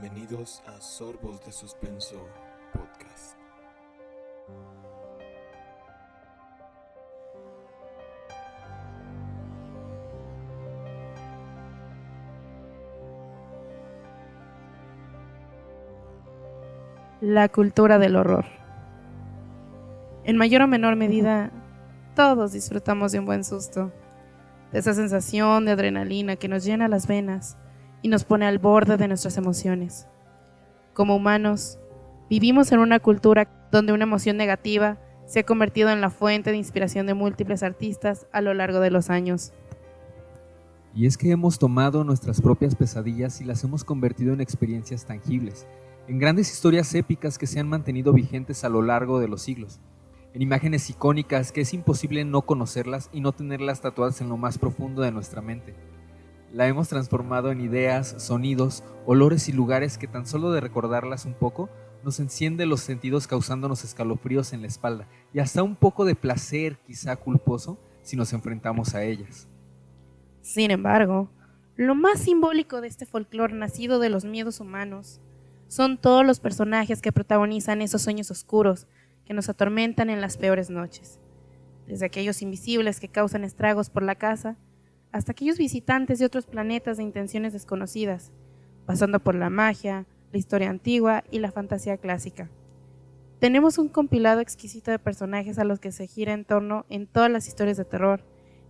Bienvenidos a Sorbos de Suspenso Podcast. La cultura del horror. En mayor o menor medida, todos disfrutamos de un buen susto, de esa sensación de adrenalina que nos llena las venas y nos pone al borde de nuestras emociones. Como humanos, vivimos en una cultura donde una emoción negativa se ha convertido en la fuente de inspiración de múltiples artistas a lo largo de los años. Y es que hemos tomado nuestras propias pesadillas y las hemos convertido en experiencias tangibles, en grandes historias épicas que se han mantenido vigentes a lo largo de los siglos, en imágenes icónicas que es imposible no conocerlas y no tenerlas tatuadas en lo más profundo de nuestra mente. La hemos transformado en ideas, sonidos, olores y lugares que tan solo de recordarlas un poco nos enciende los sentidos causándonos escalofríos en la espalda y hasta un poco de placer, quizá culposo, si nos enfrentamos a ellas. Sin embargo, lo más simbólico de este folclore nacido de los miedos humanos son todos los personajes que protagonizan esos sueños oscuros que nos atormentan en las peores noches. Desde aquellos invisibles que causan estragos por la casa, hasta aquellos visitantes de otros planetas de intenciones desconocidas, pasando por la magia, la historia antigua y la fantasía clásica. Tenemos un compilado exquisito de personajes a los que se gira en torno en todas las historias de terror,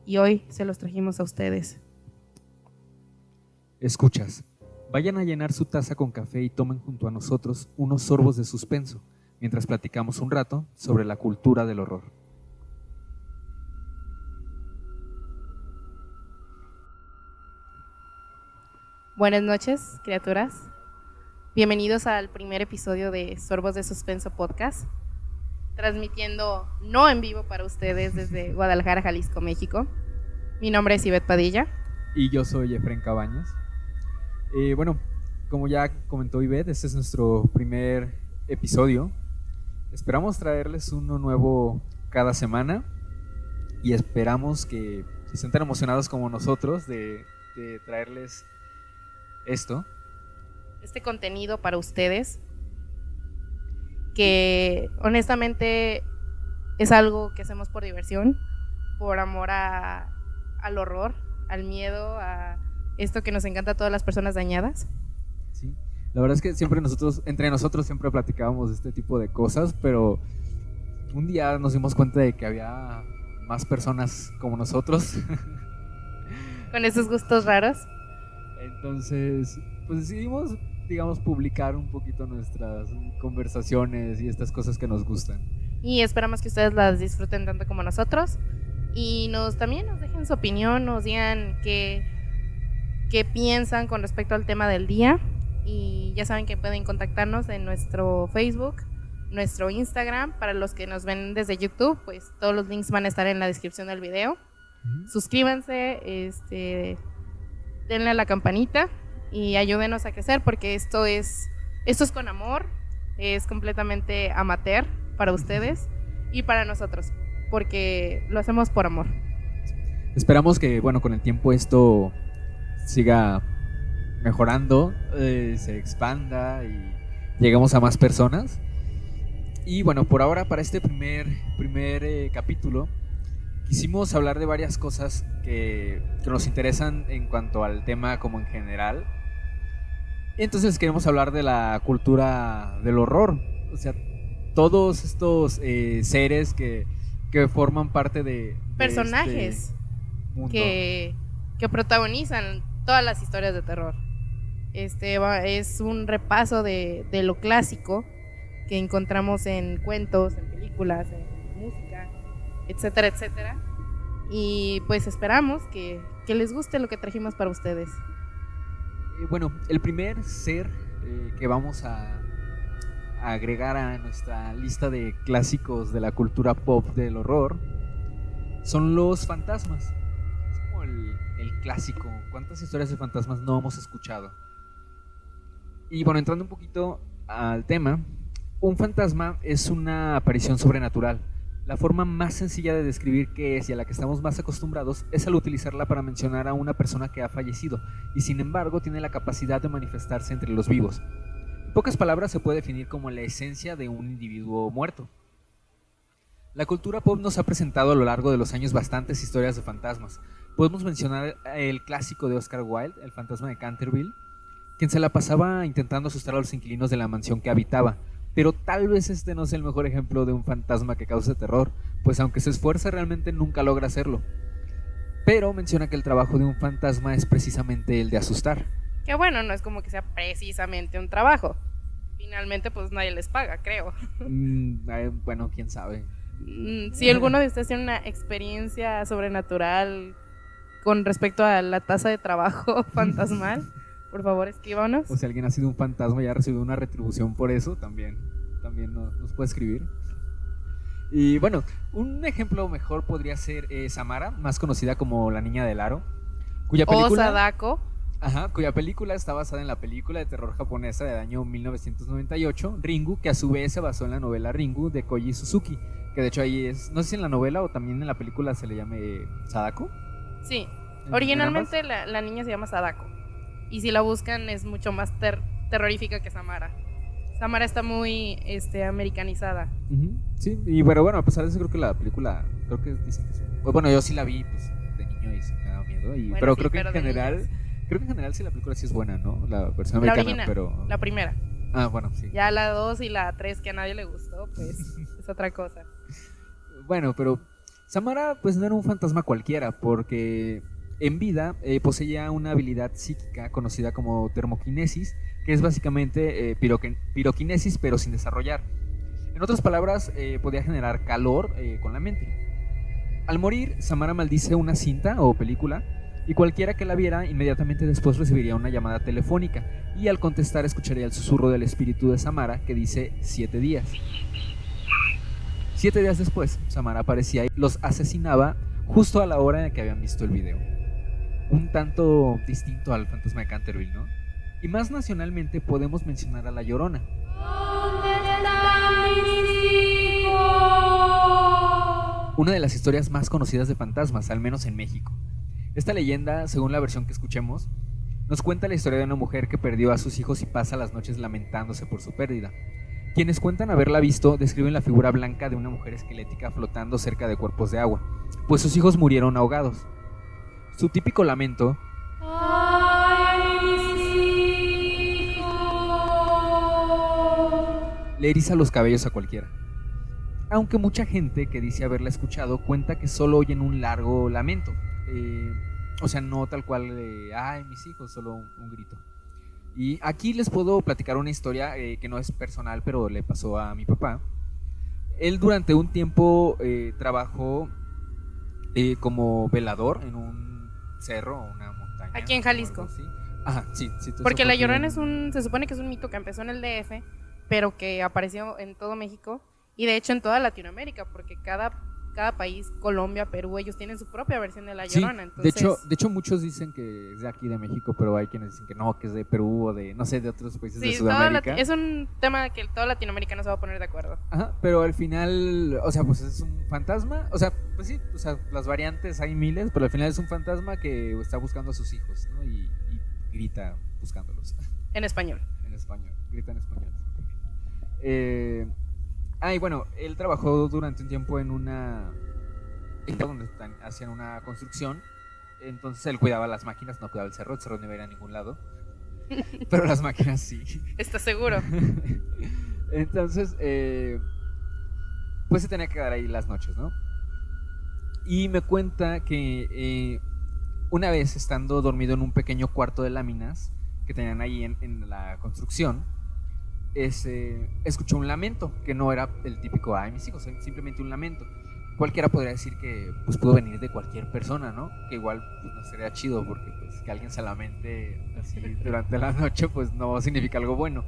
y hoy se los trajimos a ustedes. Escuchas. Vayan a llenar su taza con café y tomen junto a nosotros unos sorbos de suspenso, mientras platicamos un rato sobre la cultura del horror. Buenas noches, criaturas. Bienvenidos al primer episodio de Sorbos de Suspenso Podcast, transmitiendo no en vivo para ustedes desde Guadalajara, Jalisco, México. Mi nombre es Ivette Padilla. Y yo soy Efren Cabañas. Como ya comentó Ivette, este es nuestro primer episodio. Esperamos traerles uno nuevo cada semana y esperamos que estén tan emocionados como nosotros de traerles este contenido para ustedes, que honestamente es algo que hacemos por diversión, por amor al horror, al miedo, a esto que nos encanta a todas las personas dañadas. Sí, la verdad es que entre nosotros siempre platicábamos de este tipo de cosas, pero un día nos dimos cuenta de que había más personas como nosotros. Con esos gustos raros. Entonces, pues decidimos, publicar un poquito nuestras conversaciones y estas cosas que nos gustan. Y esperamos que ustedes las disfruten tanto como nosotros. Y también nos dejen su opinión, nos digan qué piensan con respecto al tema del día. Y ya saben que pueden contactarnos en nuestro Facebook, nuestro Instagram. Para los que nos ven desde YouTube, pues todos los links van a estar en la descripción del video. Suscríbanse, denle a la campanita y ayúdenos a crecer, porque esto es con amor, es completamente amateur para ustedes y para nosotros, porque lo hacemos por amor. Esperamos que, con el tiempo esto siga mejorando, se expanda y lleguemos a más personas. Y por ahora, para este primer capítulo, quisimos hablar de varias cosas que nos interesan en cuanto al tema como en general. Entonces queremos hablar de la cultura del horror, o sea, todos estos seres que forman parte de personajes este mundo, que protagonizan todas las historias de terror. Es un repaso de lo clásico que encontramos en cuentos, en películas, en música, etcétera, etcétera. Y pues esperamos que les guste lo que trajimos para ustedes. El primer ser que vamos a agregar a nuestra lista de clásicos de la cultura pop del horror son los fantasmas. Es como el clásico. ¿Cuántas historias de fantasmas no hemos escuchado? Y entrando un poquito al tema, un fantasma es una aparición sobrenatural. La forma más sencilla de describir qué es y a la que estamos más acostumbrados es al utilizarla para mencionar a una persona que ha fallecido y sin embargo tiene la capacidad de manifestarse entre los vivos. En pocas palabras se puede definir como la esencia de un individuo muerto. La cultura pop nos ha presentado a lo largo de los años bastantes historias de fantasmas. Podemos mencionar el clásico de Oscar Wilde, El fantasma de Canterville, quien se la pasaba intentando asustar a los inquilinos de la mansión que habitaba. Pero tal vez este no sea el mejor ejemplo de un fantasma que cause terror, pues aunque se esfuerce realmente nunca logra hacerlo. Pero menciona que el trabajo de un fantasma es precisamente el de asustar. Que bueno, no es como que sea precisamente un trabajo. Finalmente pues nadie les paga, creo. Bueno, quién sabe. Si alguno de ustedes tiene una experiencia sobrenatural con respecto a la tasa de trabajo fantasmal, por favor escríbanos. O si alguien ha sido un fantasma y ha recibido una retribución por eso, también nos puede escribir. Y bueno, un ejemplo mejor podría ser Samara, más conocida como la niña del aro, cuya película, Sadako. cuya película está basada en la película de terror japonesa del año 1998, Ringu, que a su vez se basó en la novela Ringu de Koji Suzuki, que de hecho ahí es, no sé si en la novela o también en la película se le llame Sadako. Sí, originalmente la niña se llama Sadako. Y si la buscan es mucho más terrorífica que Samara. Samara está muy americanizada. Sí, y bueno, a pesar de eso creo que la película, creo que dicen que bueno, yo sí la vi pues, de niño y sí me daba miedo. Bueno, pero sí, creo que en general sí la película sí es buena, ¿no? La versión americana, original, pero la primera. Ah, bueno, sí. Ya la 2 y la 3 que a nadie le gustó, pues es otra cosa. Bueno, pero Samara pues no era un fantasma cualquiera, porque en vida poseía una habilidad psíquica conocida como termoquinesis, que es básicamente piroquinesis pero sin desarrollar. En otras palabras, podía generar calor con la mente. Al morir, Samara maldice una cinta o película y cualquiera que la viera inmediatamente después recibiría una llamada telefónica y al contestar escucharía el susurro del espíritu de Samara que dice 7 días. 7 días después, Samara aparecía y los asesinaba justo a la hora en que habían visto el video. Un tanto distinto al fantasma de Canterville, ¿no? Y más nacionalmente podemos mencionar a La Llorona. Una de las historias más conocidas de fantasmas, al menos en México. Esta leyenda, según la versión que escuchemos, nos cuenta la historia de una mujer que perdió a sus hijos y pasa las noches lamentándose por su pérdida. Quienes cuentan haberla visto describen la figura blanca de una mujer esquelética flotando cerca de cuerpos de agua, pues sus hijos murieron ahogados. Su típico lamento le eriza los cabellos a cualquiera. Aunque mucha gente que dice haberla escuchado cuenta que solo oyen un largo lamento. O sea, no tal cual de, ay, mis hijos, solo un grito. Y aquí les puedo platicar una historia que no es personal, pero le pasó a mi papá. Él durante un tiempo trabajó como velador en un cerro o una montaña. Aquí en Jalisco. Ajá, sí. Porque La Llorona se supone que es un mito que empezó en el DF, pero que apareció en todo México y de hecho en toda Latinoamérica, porque cada país, Colombia, Perú, ellos tienen su propia versión de La Llorona. Sí, entonces... de hecho muchos dicen que es de aquí de México, pero hay quienes dicen que no, que es de Perú o de, no sé, de otros países de Sudamérica. Es un tema que toda Latinoamérica no se va a poner de acuerdo. Ajá, pero al final, o sea, pues es un fantasma, o sea, pues sí, o sea, las variantes hay miles, pero al final es un fantasma que está buscando a sus hijos, ¿no? Y grita buscándolos. En español. En español, grita en español. Y bueno, él trabajó durante un tiempo en una donde hacían una construcción, entonces él cuidaba las máquinas, no cuidaba el cerro no iba a ir a ningún lado, pero las máquinas sí. ¿Estás seguro? Entonces, pues se tenía que quedar ahí las noches, ¿no? Y me cuenta que una vez estando dormido en un pequeño cuarto de láminas que tenían ahí en la construcción, escuchó un lamento que no era el típico ay mis hijos, simplemente un lamento. Cualquiera podría decir que pues pudo venir de cualquier persona, ¿no? Que igual pues, no sería chido porque pues que alguien se lamente así durante la noche pues no significa algo bueno.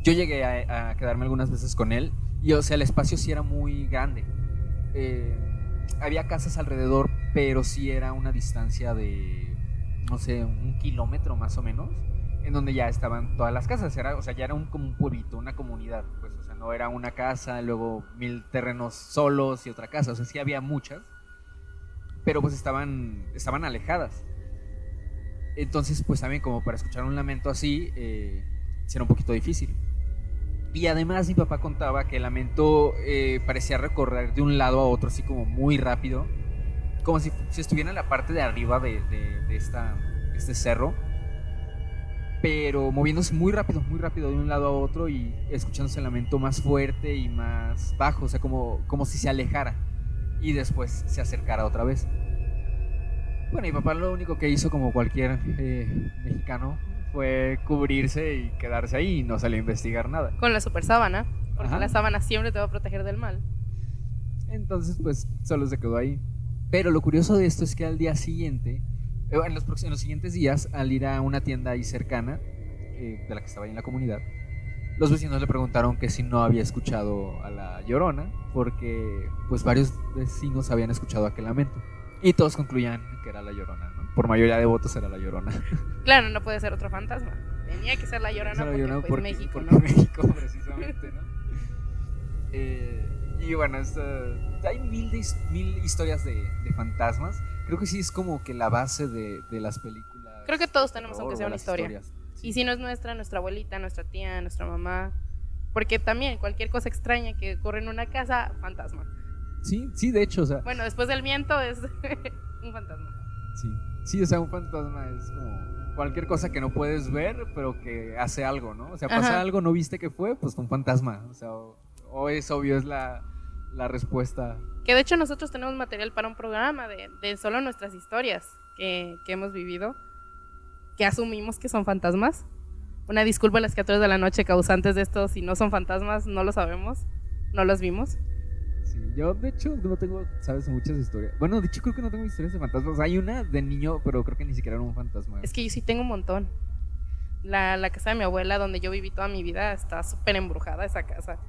Yo llegué a quedarme algunas veces con él y o sea el espacio sí era muy grande. Había casas alrededor, pero sí era una distancia de no sé, 1 kilómetro más o menos. en donde ya estaban todas las casas. O sea, ya era como un pueblito, una comunidad, pues, o sea, no era una casa, luego 1000 terrenos solos y otra casa, o sea, sí había muchas, pero pues estaban alejadas. Entonces, pues también como para escuchar un lamento así, sí era un poquito difícil. Y además mi papá contaba que el lamento parecía recorrer de un lado a otro así como muy rápido, como si estuviera en la parte de arriba de este cerro, pero moviéndose muy rápido de un lado a otro y escuchándose el lamento más fuerte y más bajo, o sea, como si se alejara y después se acercara otra vez. Bueno, mi papá lo único que hizo, como cualquier mexicano, fue cubrirse y quedarse ahí y no salió a investigar nada. Con la super sábana, porque Ajá. la sábana siempre te va a proteger del mal. Entonces, pues, solo se quedó ahí. Pero lo curioso de esto es que al día siguiente, en los siguientes días, al ir a una tienda ahí cercana, de la que estaba ahí en la comunidad, los vecinos le preguntaron que si no había escuchado a la Llorona, porque pues varios vecinos habían escuchado aquel lamento. Y todos concluían que era la Llorona, ¿no? Por mayoría de votos era la Llorona. Claro, no puede ser otro fantasma. Tenía que ser la Llorona porque pues México, porque ¿no? México, precisamente, ¿no? Y bueno, hay mil historias de fantasmas. Creo que sí es como que la base de las películas. Creo que todos tenemos, terror, aunque sea o una las historia. historias. Sí. Y si no es nuestra abuelita, nuestra tía, nuestra mamá. Porque también cualquier cosa extraña que ocurre en una casa, fantasma. Sí, de hecho, o sea. Bueno, después del viento es un fantasma. Sí, o sea, un fantasma es como cualquier cosa que no puedes ver, pero que hace algo, ¿no? O sea, pasa algo, no viste que fue, pues un fantasma. O sea, o es obvio, es la respuesta. Que de hecho nosotros tenemos material para un programa de solo nuestras historias que hemos vivido, que asumimos que son fantasmas. Una disculpa a las criaturas de la noche causantes de esto, si no son fantasmas, no lo sabemos, no los vimos. Sí, yo de hecho no tengo, sabes, muchas historias. Bueno, de hecho creo que no tengo historias de fantasmas. Hay una de niño, pero creo que ni siquiera era un fantasma. Es que yo sí tengo un montón. La casa de mi abuela, donde yo viví toda mi vida, está súper embrujada esa casa.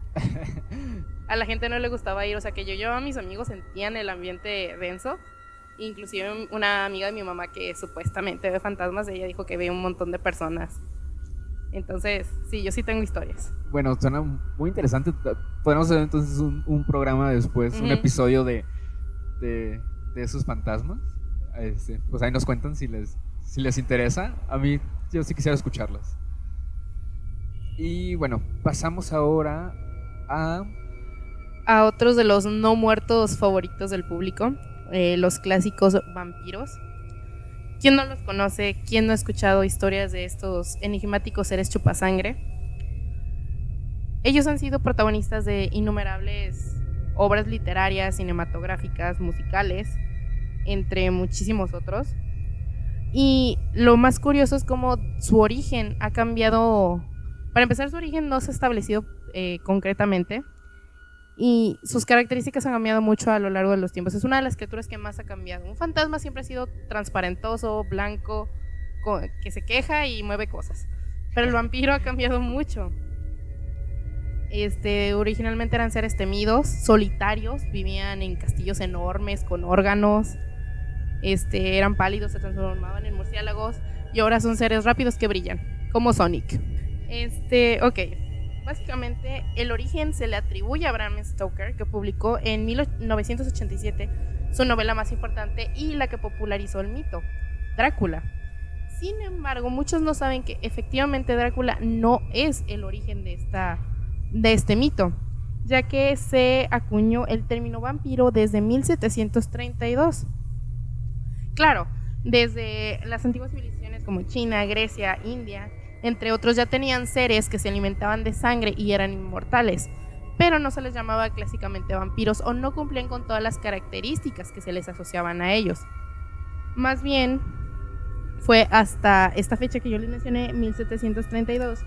A la gente no le gustaba ir, o sea que yo a mis amigos sentían el ambiente denso. Inclusive una amiga de mi mamá que supuestamente ve fantasmas, ella dijo que ve un montón de personas. Entonces, sí, yo sí tengo historias. Bueno, suena muy interesante. Podemos hacer entonces un programa después, un episodio de esos fantasmas. Pues ahí nos cuentan si les interesa. A mí, yo sí quisiera escucharlas. Y bueno, pasamos ahora a otros de los no muertos favoritos del público, los clásicos vampiros. ¿Quién no los conoce? ¿Quién no ha escuchado historias de estos enigmáticos seres chupasangre? Ellos han sido protagonistas de innumerables obras literarias, cinematográficas, musicales, entre muchísimos otros. Y lo más curioso es cómo su origen ha cambiado. Para empezar, su origen no se ha establecido concretamente, y sus características han cambiado mucho a lo largo de los tiempos. Es una de las criaturas que más ha cambiado. Un fantasma siempre ha sido transparentoso, blanco, que se queja y mueve cosas, pero el vampiro ha cambiado mucho. Originalmente eran seres temidos, solitarios, vivían en castillos enormes con órganos, eran pálidos, se transformaban en murciélagos, y ahora son seres rápidos que brillan, como Sonic. Ok. Básicamente, el origen se le atribuye a Bram Stoker, que publicó en 1987 su novela más importante y la que popularizó el mito, Drácula. Sin embargo, muchos no saben que efectivamente Drácula no es el origen de este mito, ya que se acuñó el término vampiro desde 1732. Claro, desde las antiguas civilizaciones como China, Grecia, India, entre otros, ya tenían seres que se alimentaban de sangre y eran inmortales, pero no se les llamaba clásicamente vampiros o no cumplían con todas las características que se les asociaban a ellos. Más bien, fue hasta esta fecha que yo les mencioné, 1732,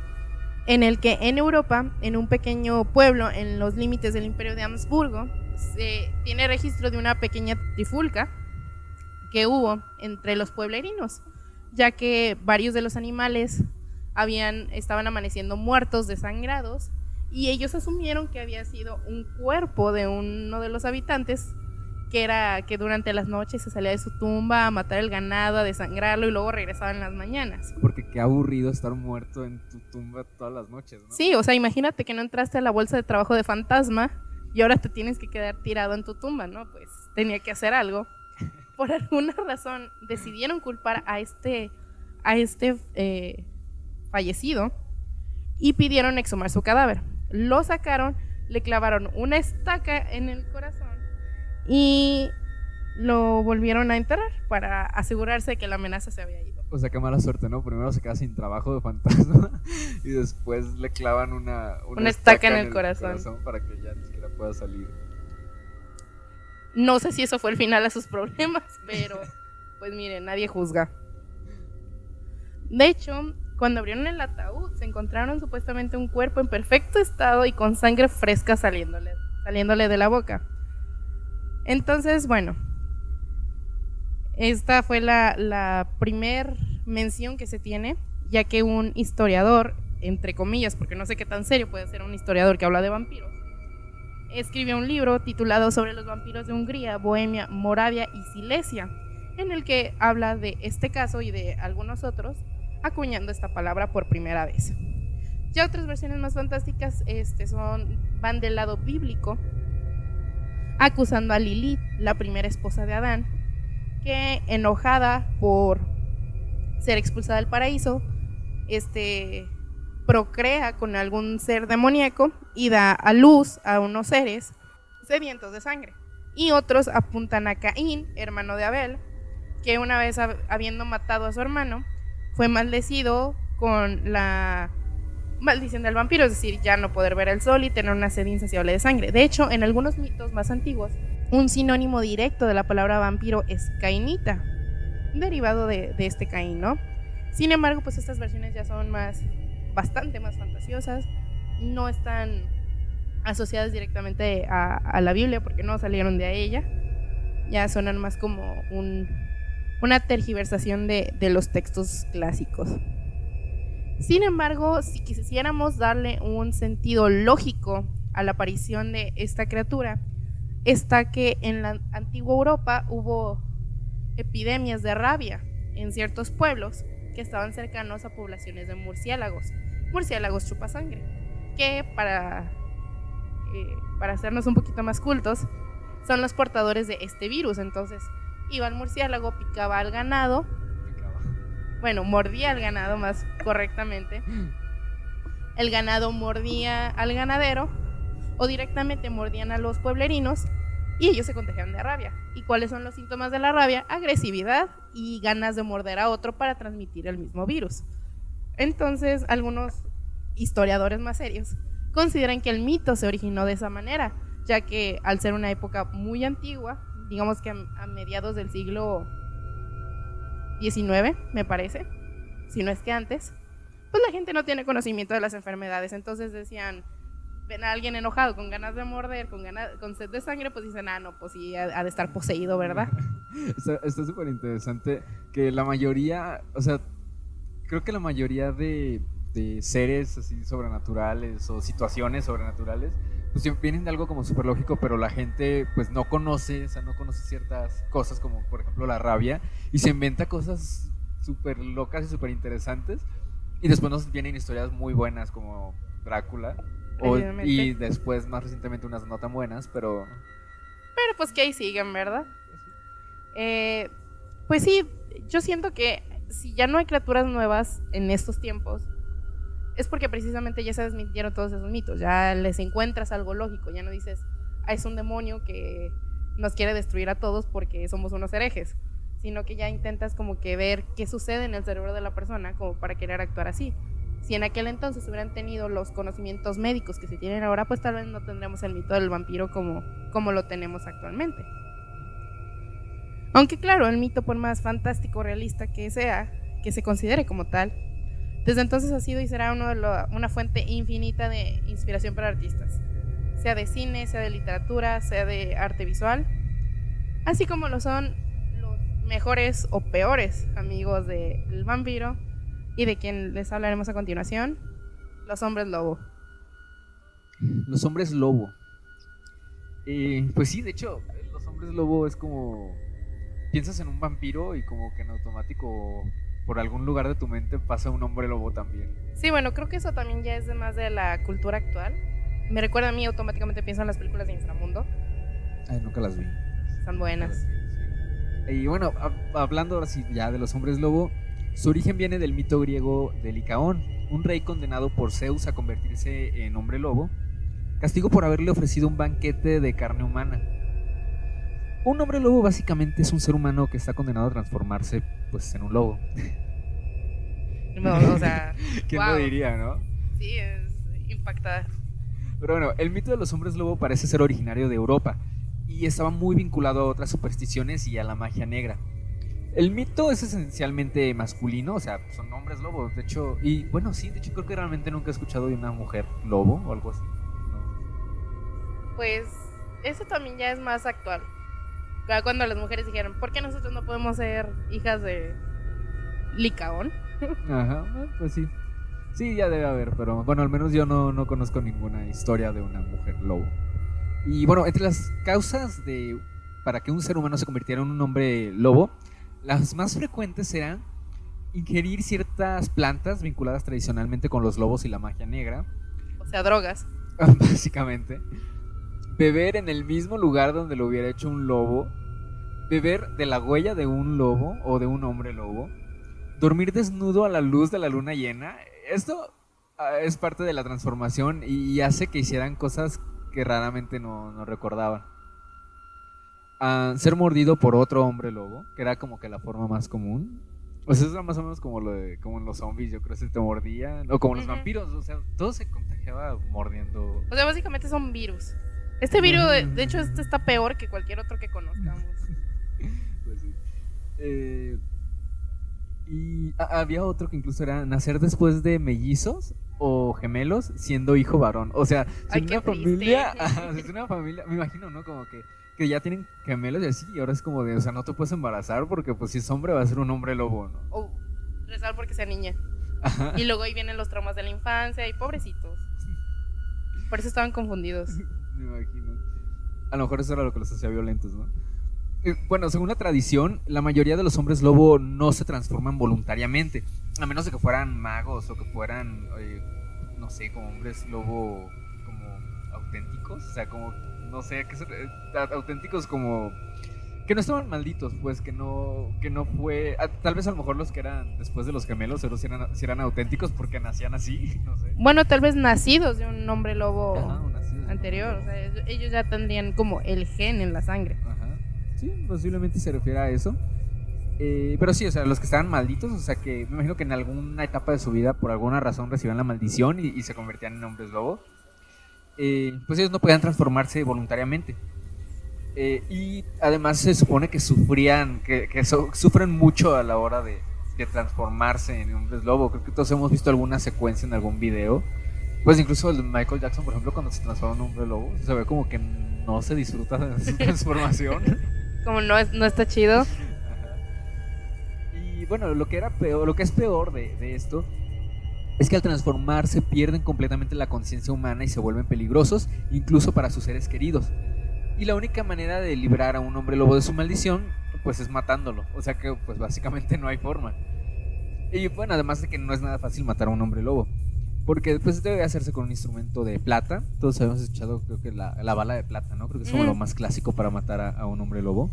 en el que en Europa, en un pequeño pueblo en los límites del Imperio de Habsburgo, se tiene registro de una pequeña trifulca que hubo entre los pueblerinos, ya que varios de los animales estaban amaneciendo muertos, desangrados, y ellos asumieron que había sido un cuerpo de uno de los habitantes que durante las noches se salía de su tumba a matar el ganado, a desangrarlo y luego regresaba en las mañanas. Porque qué aburrido estar muerto en tu tumba todas las noches, ¿no? Sí, o sea, imagínate que no entraste a la bolsa de trabajo de fantasma y ahora te tienes que quedar tirado en tu tumba, ¿no? Pues tenía que hacer algo. Por alguna razón decidieron culpar a este fallecido y pidieron exhumar su cadáver. Lo sacaron, le clavaron una estaca en el corazón y lo volvieron a enterrar para asegurarse de que la amenaza se había ido. O sea, qué mala suerte, ¿no? Primero se queda sin trabajo de fantasma y después le clavan una estaca en el corazón para que ya ni siquiera pueda salir. No sé si eso fue el final a sus problemas, pero pues miren, nadie juzga. De hecho, cuando abrieron el ataúd, se encontraron supuestamente un cuerpo en perfecto estado y con sangre fresca saliéndole de la boca. Entonces, bueno, esta fue la primer mención que se tiene, ya que un historiador, entre comillas, porque no sé qué tan serio puede ser un historiador que habla de vampiros, escribió un libro titulado Sobre los vampiros de Hungría, Bohemia, Moravia y Silesia, en el que habla de este caso y de algunos otros, acuñando esta palabra por primera vez. Ya otras versiones más fantásticas van del lado bíblico, acusando a Lilith, la primera esposa de Adán, que enojada por ser expulsada del paraíso, procrea con algún ser demoníaco y da a luz a unos seres sedientos de sangre. Y otros apuntan a Caín, hermano de Abel, que una vez habiendo matado a su hermano, fue maldecido con la maldición del vampiro, es decir, ya no poder ver el sol y tener una sed insaciable de sangre. De hecho, en algunos mitos más antiguos, un sinónimo directo de la palabra vampiro es cainita, derivado de este Caín, ¿no? Sin embargo, pues estas versiones ya son bastante más fantasiosas, no están asociadas directamente a la Biblia porque no salieron de ella, ya suenan más como una tergiversación de los textos clásicos. Sin embargo, si quisiéramos darle un sentido lógico a la aparición de esta criatura, está que en la antigua Europa hubo epidemias de rabia en ciertos pueblos que estaban cercanos a poblaciones de murciélagos chupasangre, que para hacernos un poquito más cultos, son los portadores de este virus. Entonces iba el murciélago, picaba al ganado, mordía al ganado más correctamente, el ganado mordía al ganadero o directamente mordían a los pueblerinos y ellos se contagiaban de rabia. ¿Y cuáles son los síntomas de la rabia? Agresividad y ganas de morder a otro para transmitir el mismo virus. Entonces, algunos historiadores más serios consideran que el mito se originó de esa manera, ya que al ser una época muy antigua, digamos que a mediados del siglo XIX, me parece, si no es que antes, pues la gente no tiene conocimiento de las enfermedades, entonces decían, ven a alguien enojado con ganas de morder, con sed de sangre, pues dicen, no, pues sí, ha de estar poseído, ¿verdad? Está súper interesante que la mayoría, o sea, creo que la mayoría de seres así sobrenaturales o situaciones sobrenaturales, pues vienen de algo como súper lógico, pero la gente pues no conoce ciertas cosas como por ejemplo la rabia y se inventa cosas súper locas y súper interesantes y después nos vienen historias muy buenas como Drácula y después más recientemente unas no tan buenas, pero pues que ahí siguen, ¿verdad? Pues sí, yo siento que si ya no hay criaturas nuevas en estos tiempos es porque precisamente ya se desmintieron todos esos mitos, ya les encuentras algo lógico, ya no dices, es un demonio que nos quiere destruir a todos porque somos unos herejes, sino que ya intentas como que ver qué sucede en el cerebro de la persona como para querer actuar así. Si en aquel entonces hubieran tenido los conocimientos médicos que se tienen ahora, pues tal vez no tendríamos el mito del vampiro como lo tenemos actualmente. Aunque claro, el mito, por más fantástico o realista que sea, que se considere como tal, desde entonces ha sido y será una fuente infinita de inspiración para artistas, sea de cine, sea de literatura, sea de arte visual, así como lo son los mejores o peores amigos del vampiro y de quien les hablaremos a continuación, los hombres lobo. Los hombres lobo. Pues sí, de hecho, los hombres lobo es como piensas en un vampiro y como que en automático por algún lugar de tu mente pasa un hombre lobo también. Sí, bueno, creo que eso también ya es de más de la cultura actual. Me recuerda a mí, automáticamente pienso en las películas de Inframundo. Ay, nunca las vi. Son buenas. Sí. Y bueno, hablando ahora sí ya de los hombres lobo, su origen viene del mito griego de Licaón, un rey condenado por Zeus a convertirse en hombre lobo, castigo por haberle ofrecido un banquete de carne humana. Un hombre lobo básicamente es un ser humano que está condenado a transformarse pues en un lobo. No, o sea, ¿Quién wow. lo diría, no? Sí, es impactada. Pero bueno, el mito de los hombres lobo parece ser originario de Europa y estaba muy vinculado a otras supersticiones y a la magia negra. El mito es esencialmente masculino, o sea, son hombres lobos, de hecho, y bueno, sí, de hecho creo que realmente nunca he escuchado de una mujer lobo o algo así. No. Pues eso también ya es más actual. Cuando las mujeres dijeron, ¿por qué nosotros no podemos ser hijas de Licaón? Ajá, pues sí. Sí, ya debe haber, pero bueno, al menos yo no conozco ninguna historia de una mujer lobo. Y bueno, entre las causas para que un ser humano se convirtiera en un hombre lobo, las más frecuentes eran ingerir ciertas plantas vinculadas tradicionalmente con los lobos y la magia negra, O sea, drogas. básicamente, beber en el mismo lugar donde lo hubiera hecho un lobo, beber de la huella de un lobo o de un hombre lobo, dormir desnudo a la luz de la luna llena. Esto es parte de la transformación y hace que hicieran cosas que raramente no recordaban. Ser mordido por otro hombre lobo, que era como que la forma más común. O sea, eso era más o menos como como en los zombies, yo creo que se te mordían. O como los vampiros, o sea, todo se contagiaba mordiendo. O sea, básicamente son virus. Este virus, de hecho, este está peor que cualquier otro que conozcamos. Pues sí. Y había otro que incluso era nacer después de mellizos o gemelos siendo hijo varón. O sea, Ay, si qué una familia, triste. si es una familia, me imagino, ¿no? Como que ya tienen gemelos y así, y ahora es como de, o sea, no te puedes embarazar porque pues si es hombre va a ser un hombre lobo, ¿no? O rezar porque sea niña. Ajá. Y luego ahí vienen los traumas de la infancia y pobrecitos. Por eso estaban confundidos. Me imagino. A lo mejor eso era lo que los hacía violentos, ¿no? Bueno, según la tradición, la mayoría de los hombres lobo no se transforman voluntariamente, a menos de que fueran magos o que fueran, no sé, como hombres lobo como auténticos, o sea, como, no sé, auténticos como que no estaban malditos, pues, que no fue, tal vez a lo mejor los que eran después de los gemelos, pero si eran auténticos porque nacían así, no sé. Bueno, tal vez nacidos de un hombre lobo Nacidos anterior. O sea, ellos ya tendrían como el gen en la sangre. Ajá. Sí, posiblemente se refiere a eso. Pero sí, o sea, los que estaban malditos, o sea, que me imagino que en alguna etapa de su vida, por alguna razón, recibían la maldición y se convertían en hombres lobo. Pues ellos no podían transformarse voluntariamente. Y además se supone que sufren mucho a la hora de transformarse en hombres lobo. Creo que todos hemos visto alguna secuencia en algún video. Pues incluso el de Michael Jackson, por ejemplo, cuando se transforma en hombre lobo, se ve como que no se disfruta de su transformación. Como no está chido. Y bueno, lo que es peor de esto es que al transformarse pierden completamente la conciencia humana y se vuelven peligrosos, incluso para sus seres queridos. Y la única manera de librar a un hombre lobo de su maldición, pues es matándolo. O sea que pues básicamente no hay forma. Y bueno, además de que no es nada fácil matar a un hombre lobo, porque después debe hacerse con un instrumento de plata. Todos habíamos escuchado, creo que la bala de plata, ¿no? Creo que es como lo más clásico para matar a un hombre lobo.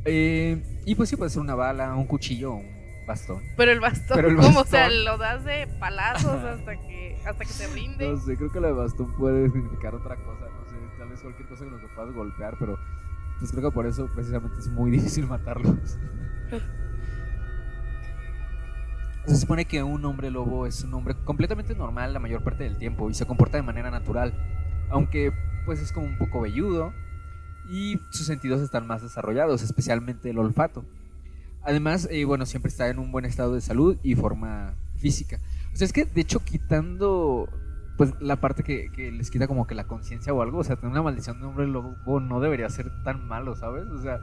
Y pues sí, puede ser una bala, un cuchillo o un bastón. Pero el bastón, ¿cómo? O sea, lo das de palazos hasta que se rinde. No sé, creo que lo de bastón puede significar otra cosa. No sé, tal vez cualquier cosa con lo que puedas golpear, pero pues creo que por eso precisamente es muy difícil matarlos. Se supone que un hombre lobo es un hombre completamente normal la mayor parte del tiempo y se comporta de manera natural, aunque pues es como un poco velludo y sus sentidos están más desarrollados, especialmente el olfato. Además, bueno, siempre está en un buen estado de salud y forma física. O sea, es que de hecho quitando pues la parte que les quita como que la conciencia o algo, o sea, tener una maldición de hombre lobo no debería ser tan malo, ¿sabes? O sea,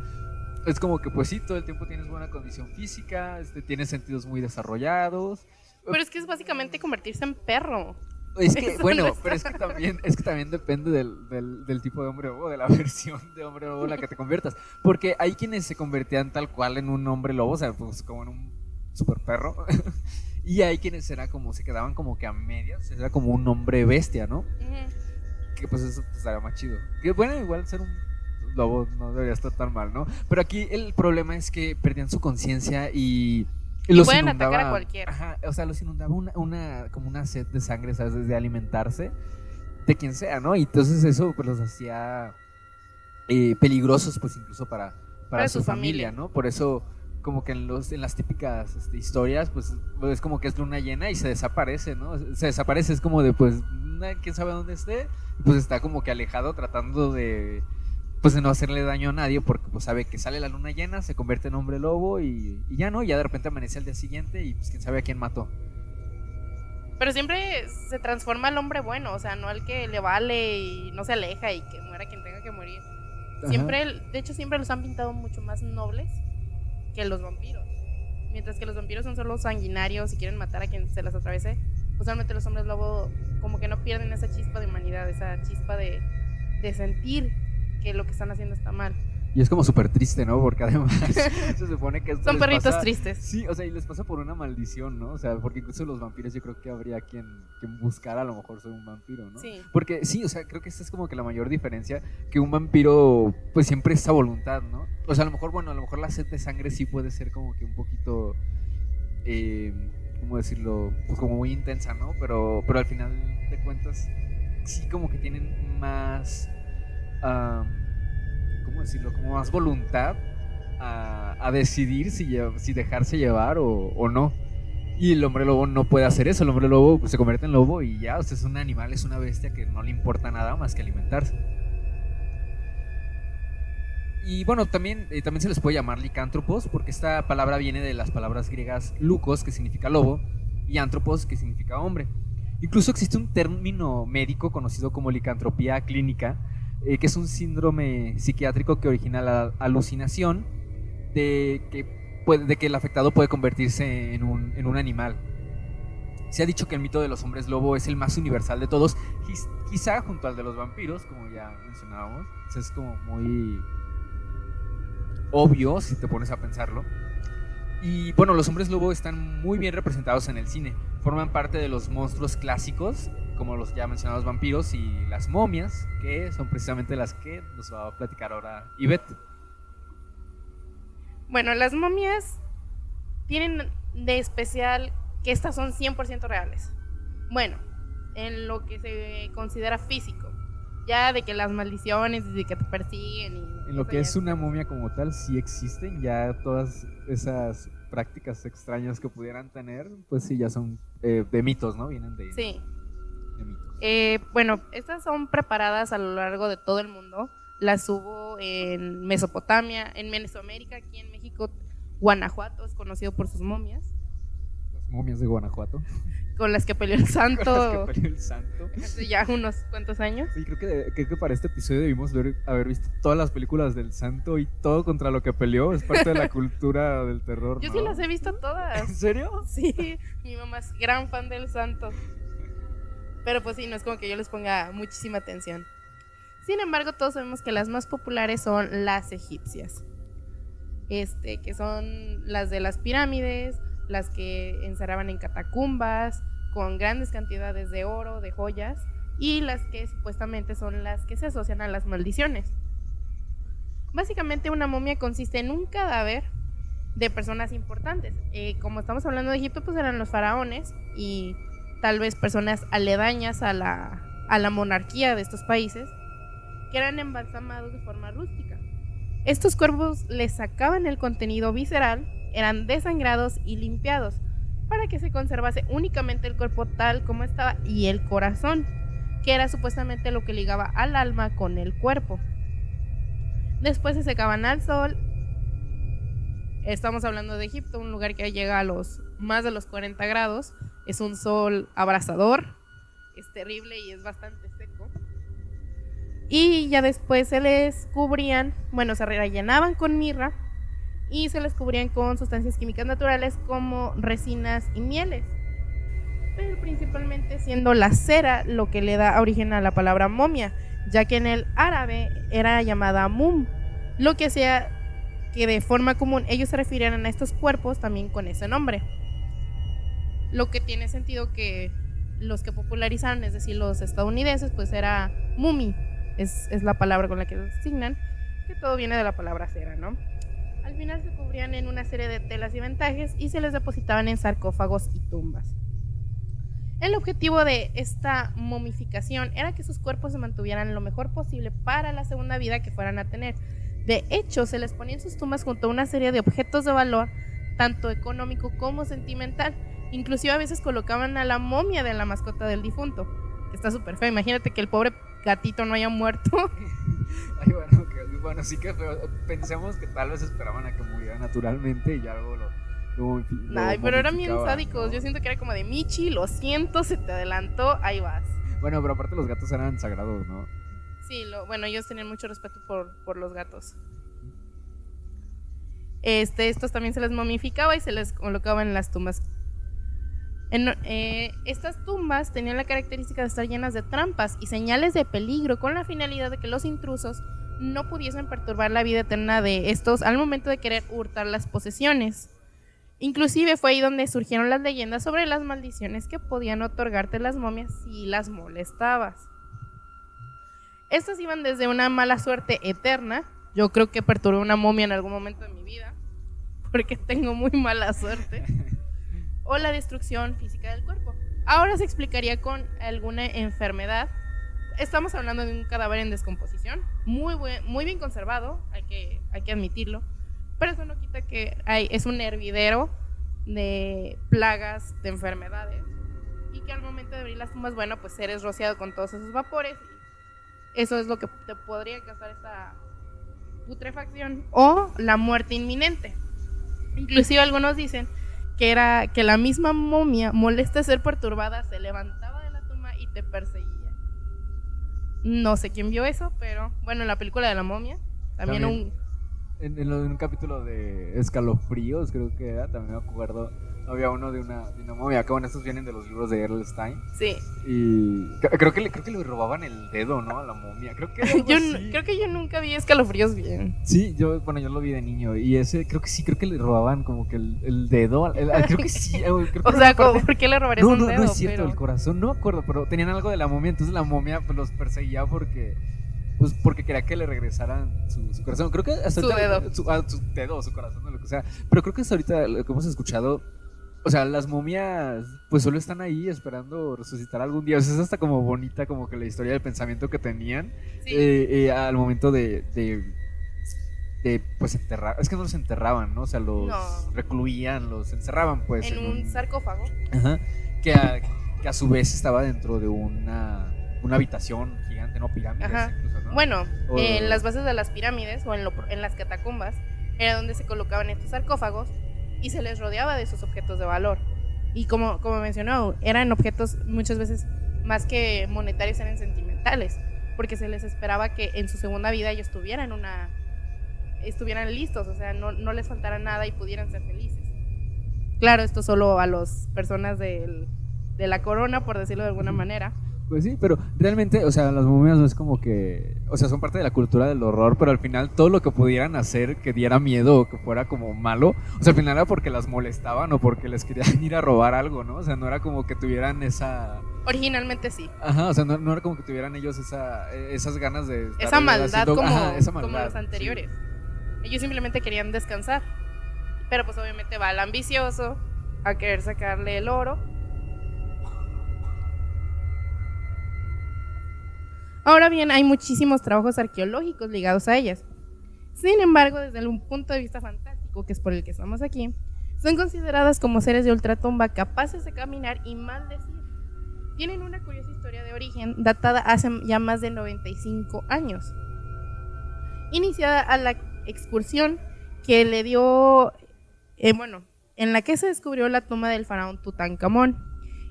es como que pues sí, todo el tiempo tienes buena condición física, tienes sentidos muy desarrollallados. Pero es que es básicamente convertirse en perro. Es que, bueno, pero es que también depende del tipo de hombre lobo, de la versión de hombre lobo en la que te conviertas. Porque hay quienes se convertían tal cual en un hombre lobo, o sea, pues como en un super perro. Y hay quienes se quedaban como que a medias, era como un hombre bestia, ¿no? Que pues eso pues, estaría más chido. Que bueno, igual ser un lobo no debería estar tan mal, ¿no? Pero aquí el problema es que perdían su conciencia y los pueden inundaba, atacar a cualquiera. Ajá, o sea, los inundaba como una sed de sangre, ¿sabes? De alimentarse de quien sea, ¿no? Y entonces eso pues los hacía peligrosos, pues incluso para su familia, ¿no? Por eso como que en las típicas historias, pues es como que es luna llena y se desaparece, ¿no? Se desaparece, es como de, pues, quién sabe dónde esté, pues está como que alejado tratando de, pues, de no hacerle daño a nadie, porque pues sabe que sale la luna llena, se convierte en hombre lobo y ya, ¿no? Ya de repente amanece al día siguiente y pues quién sabe a quién mató. Pero siempre se transforma al hombre bueno, o sea, no al que le vale y no se aleja y que muera quien tenga que morir. Siempre, de hecho, siempre los han pintado mucho más nobles que los vampiros. Mientras que los vampiros son solo sanguinarios y quieren matar a quien se las atravese, usualmente los hombres lobo como que no pierden esa chispa de humanidad, esa chispa de sentir que lo que están haciendo está mal. Y es como súper triste, ¿no? Porque además se supone que esto son les perritos pasa, tristes. Sí, o sea, y les pasa por una maldición, ¿no? O sea, porque incluso los vampiros yo creo que habría quien buscara a lo mejor ser un vampiro, ¿no? Sí. Porque sí, o sea, creo que esta es como que la mayor diferencia, que un vampiro pues siempre es a voluntad, ¿no? O sea, a lo mejor la sed de sangre sí puede ser como que un poquito, ¿cómo decirlo? Pues como muy intensa, ¿no? Pero al final de cuentas sí como que tienen más... ¿cómo decirlo? Como más voluntad a decidir si dejarse llevar o no. Y el hombre lobo no puede hacer eso. El hombre lobo pues, se convierte en lobo y ya, o sea, es un animal, es una bestia que no le importa nada más que alimentarse. Y bueno, también se les puede llamar licántropos, porque esta palabra viene de las palabras griegas lukos, que significa lobo, y antropos, que significa hombre. Incluso existe un término médico conocido como licantropía clínica, que es un síndrome psiquiátrico que origina la alucinación de que el afectado puede convertirse en un animal. Se ha dicho que el mito de los hombres lobo es el más universal de todos, quizá junto al de los vampiros, como ya mencionábamos. Es como muy obvio si te pones a pensarlo. Y bueno, los hombres lobo están muy bien representados en el cine. Forman parte de los monstruos clásicos, como los ya mencionados vampiros y las momias, que son precisamente las que nos va a platicar ahora Ivette. Bueno, las momias tienen de especial que estas son 100% reales. Bueno, en lo que se considera físico. Ya de que las maldiciones, de que te persiguen y... En lo que es una momia como tal, sí existen ya todas esas prácticas extrañas que pudieran tener, pues sí, ya son de mitos, ¿no? Vienen de... Sí. De mitos. Bueno, estas son preparadas a lo largo de todo el mundo. Las hubo en Mesopotamia, en Mesoamérica, aquí en México, Guanajuato es conocido por sus momias. Las momias de Guanajuato. Con las que peleó el santo. Con las que peleó el santo. Hace ya unos cuantos años. Sí, creo que para este episodio debimos haber visto todas las películas del santo y todo contra lo que peleó. Es parte de la cultura del terror, Yo ¿no? sí las he visto todas. ¿En serio? Sí, mi mamá es gran fan del santo. Pero pues sí, no es como que yo les ponga muchísima atención. Sin embargo, todos sabemos que las más populares son las egipcias. Que son las de las pirámides, las que encerraban en catacumbas, con grandes cantidades de oro, de joyas, y las que supuestamente son las que se asocian a las maldiciones. Básicamente una momia consiste en un cadáver de personas importantes. Como estamos hablando de Egipto, pues eran los faraones y tal vez personas aledañas a la monarquía de estos países, que eran embalsamados de forma rústica. Estos cuerpos les sacaban el contenido visceral, eran desangrados y limpiados para que se conservase únicamente el cuerpo tal como estaba y el corazón, que era supuestamente lo que ligaba al alma con el cuerpo. Después se secaban al sol. Estamos hablando de Egipto, un lugar que llega a más de los 40 grados. Es un sol abrasador, es terrible y es bastante seco. Y ya después se les cubrían, se rellenaban con mirra y se les cubrían con sustancias químicas naturales como resinas y mieles, pero principalmente siendo la cera lo que le da origen a la palabra momia, ya que en el árabe era llamada mum, lo que hacía que de forma común ellos se refirieran a estos cuerpos también con ese nombre. Lo que tiene sentido que los que popularizaron, es decir, los estadounidenses, pues era mummy, es la palabra con la que los designan, que todo viene de la palabra cera, ¿no? Al final se cubrían en una serie de telas y vendajes y se les depositaban en sarcófagos y tumbas. El objetivo de esta momificación era que sus cuerpos se mantuvieran lo mejor posible para la segunda vida que fueran a tener. De hecho, se les ponía en sus tumbas junto a una serie de objetos de valor, tanto económico como sentimental. Inclusive a veces colocaban a la momia de la mascota del difunto, que está súper feo. Imagínate que el pobre gatito no haya muerto. Ay, bueno, sí que pensemos que tal vez esperaban a que muriera naturalmente y ya luego lo Ay, pero eran bien momificaban, sádicos, ¿no? Yo siento que era como de Michi, lo siento, se te adelantó, ahí vas. Bueno, pero aparte los gatos eran sagrados, ¿no? Sí, bueno, ellos tenían mucho respeto por los gatos. Estos también se les momificaba y se les colocaba en las tumbas. Estas tumbas tenían la característica de estar llenas de trampas y señales de peligro, con la finalidad de que los intrusos no pudiesen perturbar la vida eterna de estos al momento de querer hurtar las posesiones. Inclusive fue ahí donde surgieron las leyendas sobre las maldiciones que podían otorgarte las momias si las molestabas. Estas iban desde una mala suerte eterna. Yo creo que perturbé una momia en algún momento de mi vida, porque tengo muy mala suerte. O la destrucción física del cuerpo. Ahora se explicaría con alguna enfermedad. Estamos hablando de un cadáver en descomposición, muy bien conservado, hay que admitirlo, pero eso no quita que es un hervidero de plagas, de enfermedades, y que al momento de abrir las tumbas, bueno, pues eres rociado con todos esos vapores. Eso es lo que te podría causar esta putrefacción o la muerte inminente. Inclusive algunos dicen que la misma momia, molesta de ser perturbada, se levantaba de la tumba y te perseguía. No sé quién vio eso, pero bueno, en la película de la momia también en un capítulo de Escalofríos, creo que era, también me acuerdo, había uno de una momia, que bueno, estos vienen de los libros de R.L. Stein. Sí. Y creo que le robaban el dedo, ¿no? A la momia. Creo que creo que yo nunca vi Escalofríos bien. Sí, yo lo vi de niño y ese creo que le robaban como que el dedo, creo que sí. Creo que o sea, ¿por qué le robarías un dedo? No es cierto, el corazón, no me acuerdo, pero tenían algo de la momia, entonces la momia pues los perseguía porque quería que le regresaran su corazón. Creo que hasta su ahorita, dedo. su dedo, su corazón, o lo que sea. Pero creo que hasta ahorita lo que hemos escuchado, o sea, las momias pues solo están ahí esperando resucitar algún día. O sea, es hasta como bonita como que la historia del pensamiento que tenían. Sí. Al momento de pues enterrar. Es que no los enterraban, ¿no? O sea, los recluían, los encerraban pues en un sarcófago. Ajá. Que a su vez estaba dentro de una habitación gigante, no pirámides. Ajá. Incluso, ¿no? Bueno, en las bases de las pirámides o en las catacumbas era donde se colocaban estos sarcófagos y se les rodeaba de esos objetos de valor. Y como mencionó, eran objetos muchas veces más que monetarios, eran sentimentales, porque se les esperaba que en su segunda vida ellos estuvieran listos, o sea, no les faltara nada y pudieran ser felices. Claro, esto solo a las personas de la corona, por decirlo de alguna manera. Pues sí, pero realmente, o sea, las momias no es como que, o sea, son parte de la cultura del horror, pero al final todo lo que pudieran hacer que diera miedo o que fuera como malo, o sea, al final era porque las molestaban o porque les querían ir a robar algo, ¿no? O sea, no era como que tuvieran esa... Originalmente sí. Ajá, o sea, no era como que tuvieran ellos esas ganas de... Esa maldad, esa maldad como los anteriores. Sí. Ellos simplemente querían descansar, pero pues obviamente va el ambicioso a querer sacarle el oro. Ahora bien, hay muchísimos trabajos arqueológicos ligados a ellas. Sin embargo, desde un punto de vista fantástico, que es por el que estamos aquí, son consideradas como seres de ultratumba capaces de caminar y maldecir. Tienen una curiosa historia de origen datada hace ya más de 95 años. Iniciada a la excursión que le dio, en la que se descubrió la tumba del faraón Tutankamón,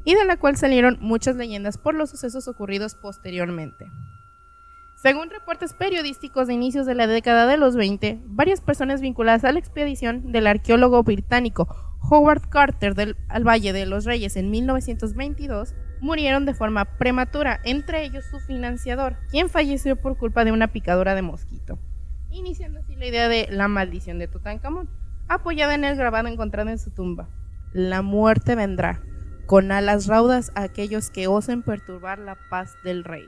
y de la cual salieron muchas leyendas por los sucesos ocurridos posteriormente. Según reportes periodísticos de inicios de la década de los 20, varias personas vinculadas a la expedición del arqueólogo británico Howard Carter al Valle de los Reyes en 1922 murieron de forma prematura, entre ellos su financiador, quien falleció por culpa de una picadura de mosquito. iniciando así la idea de la maldición de Tutankamón, apoyada en el grabado encontrado en su tumba. La muerte vendrá, con alas raudas a aquellos que osen perturbar la paz del rey.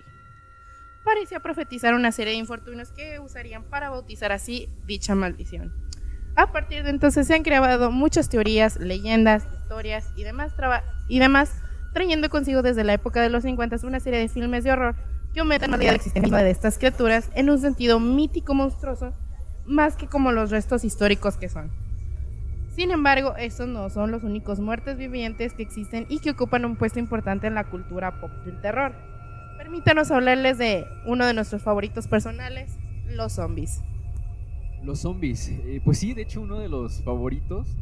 Parecía profetizar una serie de infortunios que usarían para bautizar así dicha maldición. A partir de entonces se han creado muchas teorías, leyendas, historias y demás, trayendo consigo desde la época de los 50 una serie de filmes de horror que aumentan la idea de existencia de estas criaturas en un sentido mítico monstruoso, más que como los restos históricos que son. Sin embargo, estos no son los únicos muertos vivientes que existen y que ocupan un puesto importante en la cultura pop del terror. Permítanos hablarles de uno de nuestros favoritos personales, los zombies. Los zombies, pues sí, de hecho uno de los favoritos.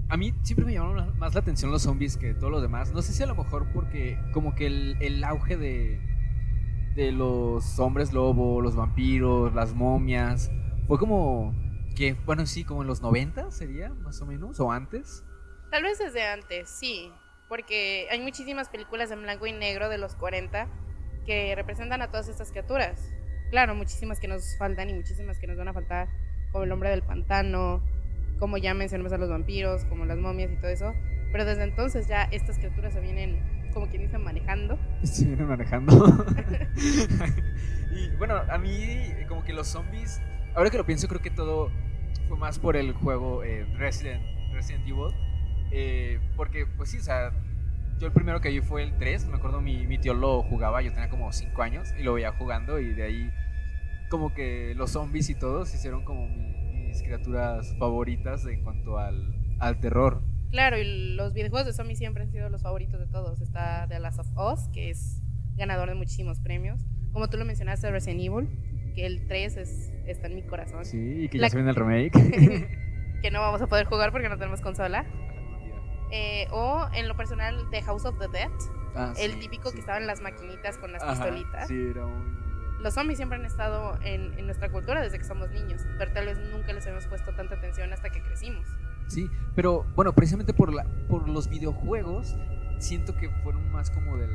A mí siempre me llamaron más la atención los zombies que todos los demás. No sé si a lo mejor porque como que el auge de los hombres lobo, los vampiros, las momias, fue como que, bueno, sí, como en los 90 sería, más o menos, o antes. Tal vez desde antes, sí, porque hay muchísimas películas en blanco y negro de los 40 que representan a todas estas criaturas. Claro, muchísimas que nos faltan y muchísimas que nos van a faltar, como el hombre del pantano, como ya mencionamos a los vampiros, como las momias y todo eso. Pero desde entonces ya estas criaturas se vienen, como quien dice, manejando. Se vienen manejando. Y bueno, a mí como que los zombies, ahora que lo pienso, creo que todo fue más por el juego Resident Evil. Porque pues sí, o sea, yo el primero que vi fue el 3, me acuerdo mi tío lo jugaba, yo tenía como 5 años y lo veía jugando, y de ahí como que los zombies y todo se hicieron como mis criaturas favoritas en cuanto al terror. Claro, y los videojuegos de zombies siempre han sido los favoritos de todos. Está The Last of Us, que es ganador de muchísimos premios. Como tú lo mencionaste, Resident Evil, que el 3 está en mi corazón. Sí, y que ya se viene el remake. Que no vamos a poder jugar porque no tenemos consola. O en lo personal The House of the Dead, el típico que estaba en las maquinitas con las pistolitas. Sí, era Los zombies siempre han estado en nuestra cultura desde que somos niños, pero tal vez nunca les hemos puesto tanta atención hasta que crecimos. Sí, pero bueno, precisamente por los videojuegos siento que fueron más como de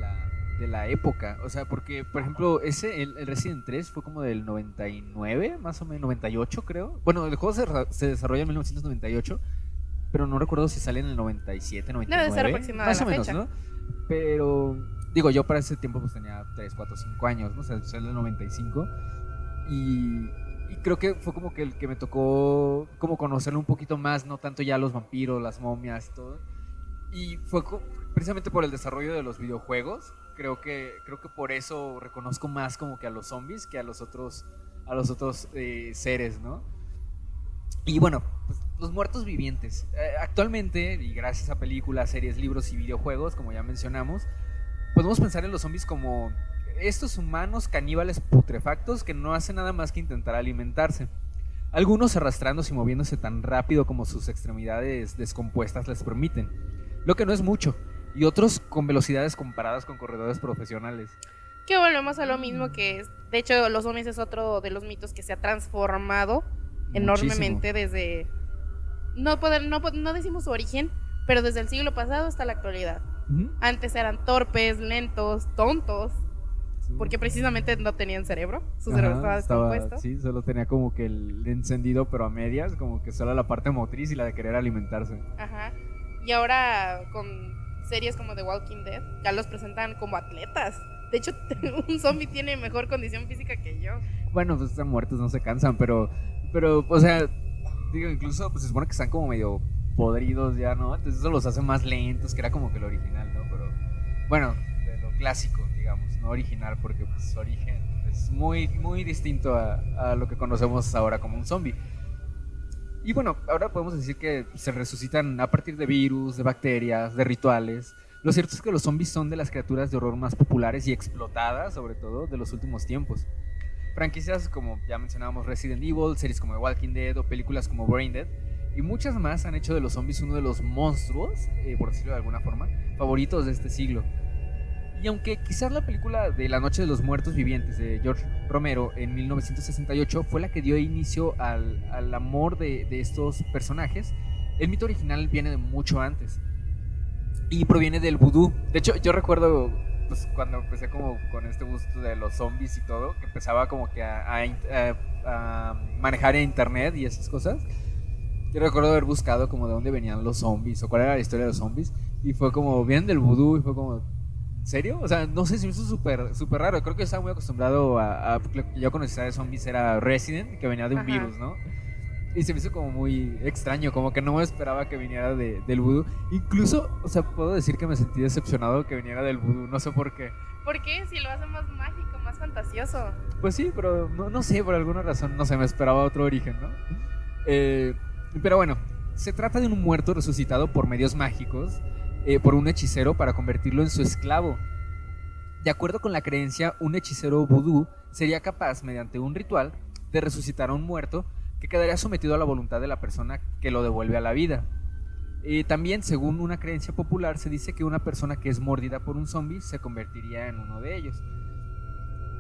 la época. O sea, porque por ejemplo el Resident 3 fue como del 99, más o menos 98 creo. Bueno, el juego se desarrolla en 1998, pero no recuerdo si sale en el 97, 99. Debe ser aproximado más a o la menos, fecha, ¿no? Pero digo, yo para ese tiempo pues tenía 3, 4, 5 años, ¿no? O sea, sale en el 95 y creo que fue como que el que me tocó como conocerlo un poquito más, no tanto ya los vampiros, las momias y todo. Y fue precisamente por el desarrollo de los videojuegos. Creo que por eso reconozco más como que a los zombies que a los otros seres, ¿no? Y bueno, pues, los muertos vivientes. Actualmente, y gracias a películas, series, libros y videojuegos, como ya mencionamos, podemos pensar en los zombies como estos humanos caníbales putrefactos que no hacen nada más que intentar alimentarse. Algunos arrastrándose y moviéndose tan rápido como sus extremidades descompuestas les permiten, lo que no es mucho, y otros con velocidades comparadas con corredores profesionales. Que volvemos a lo mismo que es. De hecho, los zombies es otro de los mitos que se ha transformado enormemente desde. No decimos su origen, pero desde el siglo pasado hasta la actualidad. Antes eran torpes, lentos, tontos, porque precisamente no tenían cerebro. Su cerebro estaba descompuesto. Sí, solo tenía como que el encendido, pero a medias, como que solo la parte motriz y la de querer alimentarse. Ajá. Y ahora con series como The Walking Dead ya los presentan como atletas. De hecho, un zombie tiene mejor condición física que yo. Bueno, pues están muertos, no se cansan, pero o sea, digo, incluso pues se supone que están como medio podridos ya, ¿no? Entonces eso los hace más lentos, que era como que lo original, ¿no? Pero bueno, de lo clásico, digamos, no original, porque pues su origen es muy, muy distinto a lo que conocemos ahora como un zombie. Y bueno, ahora podemos decir que se resucitan a partir de virus, de bacterias, de rituales. Lo cierto es que los zombies son de las criaturas de horror más populares y explotadas, sobre todo, de los últimos tiempos. Franquicias como ya mencionábamos Resident Evil, series como The Walking Dead o películas como Brain Dead y muchas más han hecho de los zombies uno de los monstruos, por decirlo de alguna forma, favoritos de este siglo. Y aunque quizás la película de La Noche de los Muertos Vivientes de George Romero en 1968 fue la que dio inicio al amor de estos personajes, el mito original viene de mucho antes y proviene del vudú. De hecho, yo recuerdo pues, cuando empecé como con este gusto de los zombies y todo, que empezaba como que a a manejar internet y esas cosas, yo recuerdo haber buscado como de dónde venían los zombies o cuál era la historia de los zombies, y fue como, vienen del vudú, y fue como, ¿en serio? O sea, no sé, se me hizo súper raro. Creo que yo estaba muy acostumbrado porque lo que yo conocía de zombies era Resident, que venía de un Ajá. virus, ¿no? Y se me hizo como muy extraño, como que no me esperaba que viniera del vudú. Incluso, o sea, puedo decir que me sentí decepcionado que viniera del vudú, no sé por qué. ¿Por qué? Si lo hace más mágico, más fantasioso. Pues sí, pero no sé, por alguna razón, no sé, me esperaba otro origen, ¿no? Pero bueno, se trata de un muerto resucitado por medios mágicos, por un hechicero para convertirlo en su esclavo. De acuerdo con la creencia, un hechicero vudú sería capaz, mediante un ritual, de resucitar a un muerto que quedaría sometido a la voluntad de la persona que lo devuelve a la vida. También, según una creencia popular, se dice que una persona que es mordida por un zombie se convertiría en uno de ellos.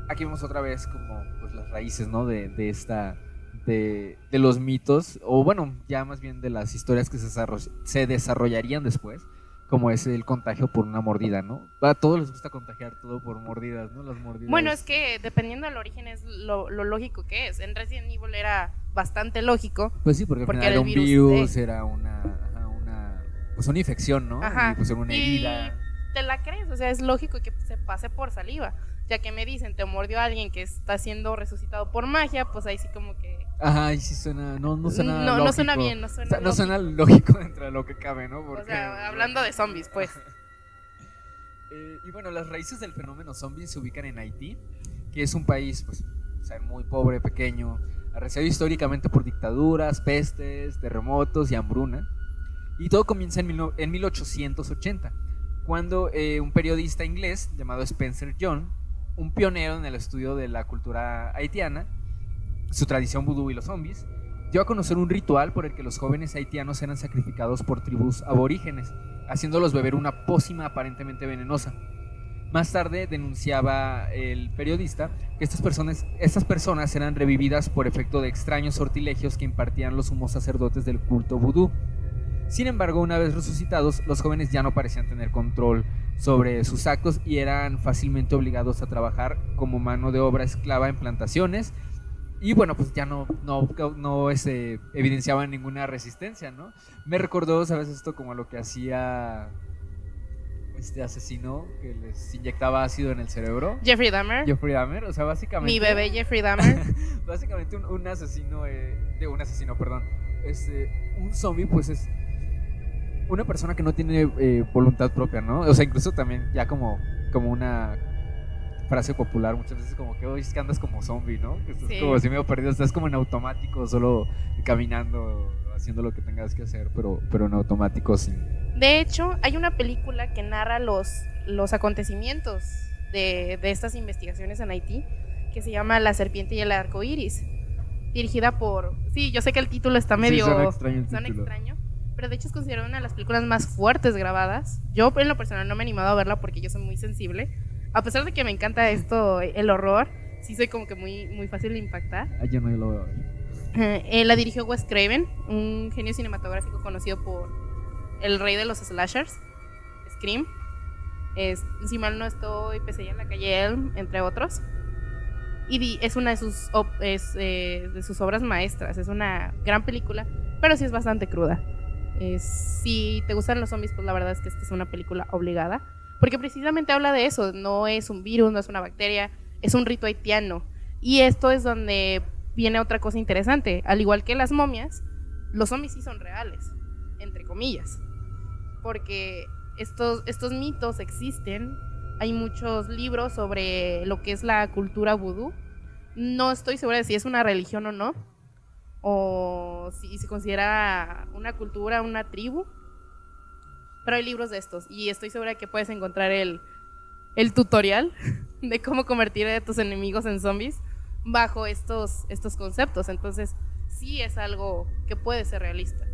Aquí vemos otra vez como pues, las raíces, ¿no? de los mitos, o bueno, ya más bien de las historias que se desarrollarían después, como es el contagio por una mordida, ¿no? A todos les gusta contagiar todo por mordidas, ¿no? Las mordidas. Bueno, es que dependiendo del origen es lo lógico que es. En Resident Evil era bastante lógico. Pues sí, porque al final era un virus, era pues una infección, ¿no? Ajá. Y pues era una herida. Y te la crees, o sea, es lógico que se pase por saliva. Ya que me dicen, te mordió alguien que está siendo resucitado por magia, pues ahí sí como que... Ajá, y sí suena, no suena lógico. No suena bien, no suena lógico dentro de lo que cabe, ¿no? Porque, o sea, hablando de zombies, pues. Y bueno, las raíces del fenómeno zombie se ubican en Haití, que es un país, pues, o sea, muy pobre, pequeño, arrasado históricamente por dictaduras, pestes, terremotos y hambruna. Y todo comienza en 1880, cuando un periodista inglés llamado Spencer John, un pionero en el estudio de la cultura haitiana, su tradición vudú y los zombies, dio a conocer un ritual por el que los jóvenes haitianos eran sacrificados por tribus aborígenes, haciéndolos beber una pócima aparentemente venenosa. Más tarde denunciaba el periodista que estas personas eran revividas por efecto de extraños sortilegios que impartían los sumos sacerdotes del culto vudú. Sin embargo, una vez resucitados, los jóvenes ya no parecían tener control sobre sus actos y eran fácilmente obligados a trabajar como mano de obra esclava en plantaciones. Y bueno, pues ya no evidenciaban ninguna resistencia, ¿no? Me recordó, ¿sabes? Esto como lo que hacía este asesino que les inyectaba ácido en el cerebro. Jeffrey Dahmer, o sea, básicamente... Mi bebé Jeffrey Dahmer. Básicamente un asesino, perdón. Un zombie, pues es una persona que no tiene voluntad propia, ¿no? O sea, incluso también ya como una frase popular muchas veces como que, oye, es que andas como zombie, ¿no? Que estás como así medio perdido, estás como en automático, solo caminando, haciendo lo que tengas que hacer, pero en automático, sí. De hecho, hay una película que narra los acontecimientos de estas investigaciones en Haití, que se llama La serpiente y el arco iris, dirigida por... Sí, yo sé que el título está medio... Sí, suena extraño, pero de hecho es considerada una de las películas más fuertes grabadas. Yo en lo personal no me he animado a verla porque yo soy muy sensible. A pesar de que me encanta el horror, sí soy como que muy, muy fácil de impactar. Yo no lo veo. La dirigió Wes Craven, un genio cinematográfico conocido por el rey de los slashers, Scream. Si mal no estoy, Pesadilla en la calle Elm, entre otros. Y es una de sus obras maestras. Es una gran película, pero sí es bastante cruda. Si te gustan los zombies, pues la verdad es que esta es una película obligada, porque precisamente habla de eso. No es un virus, no es una bacteria, es un rito haitiano. Y esto es donde viene otra cosa interesante. Al igual que las momias, los zombies sí son reales, entre comillas, porque estos mitos existen. Hay muchos libros sobre lo que es la cultura vudú. No estoy segura de si es una religión o no, o si se considera una cultura, una tribu, pero hay libros de estos y estoy segura que puedes encontrar el tutorial de cómo convertir a tus enemigos en zombies bajo estos conceptos. Entonces sí es algo que puede ser realista.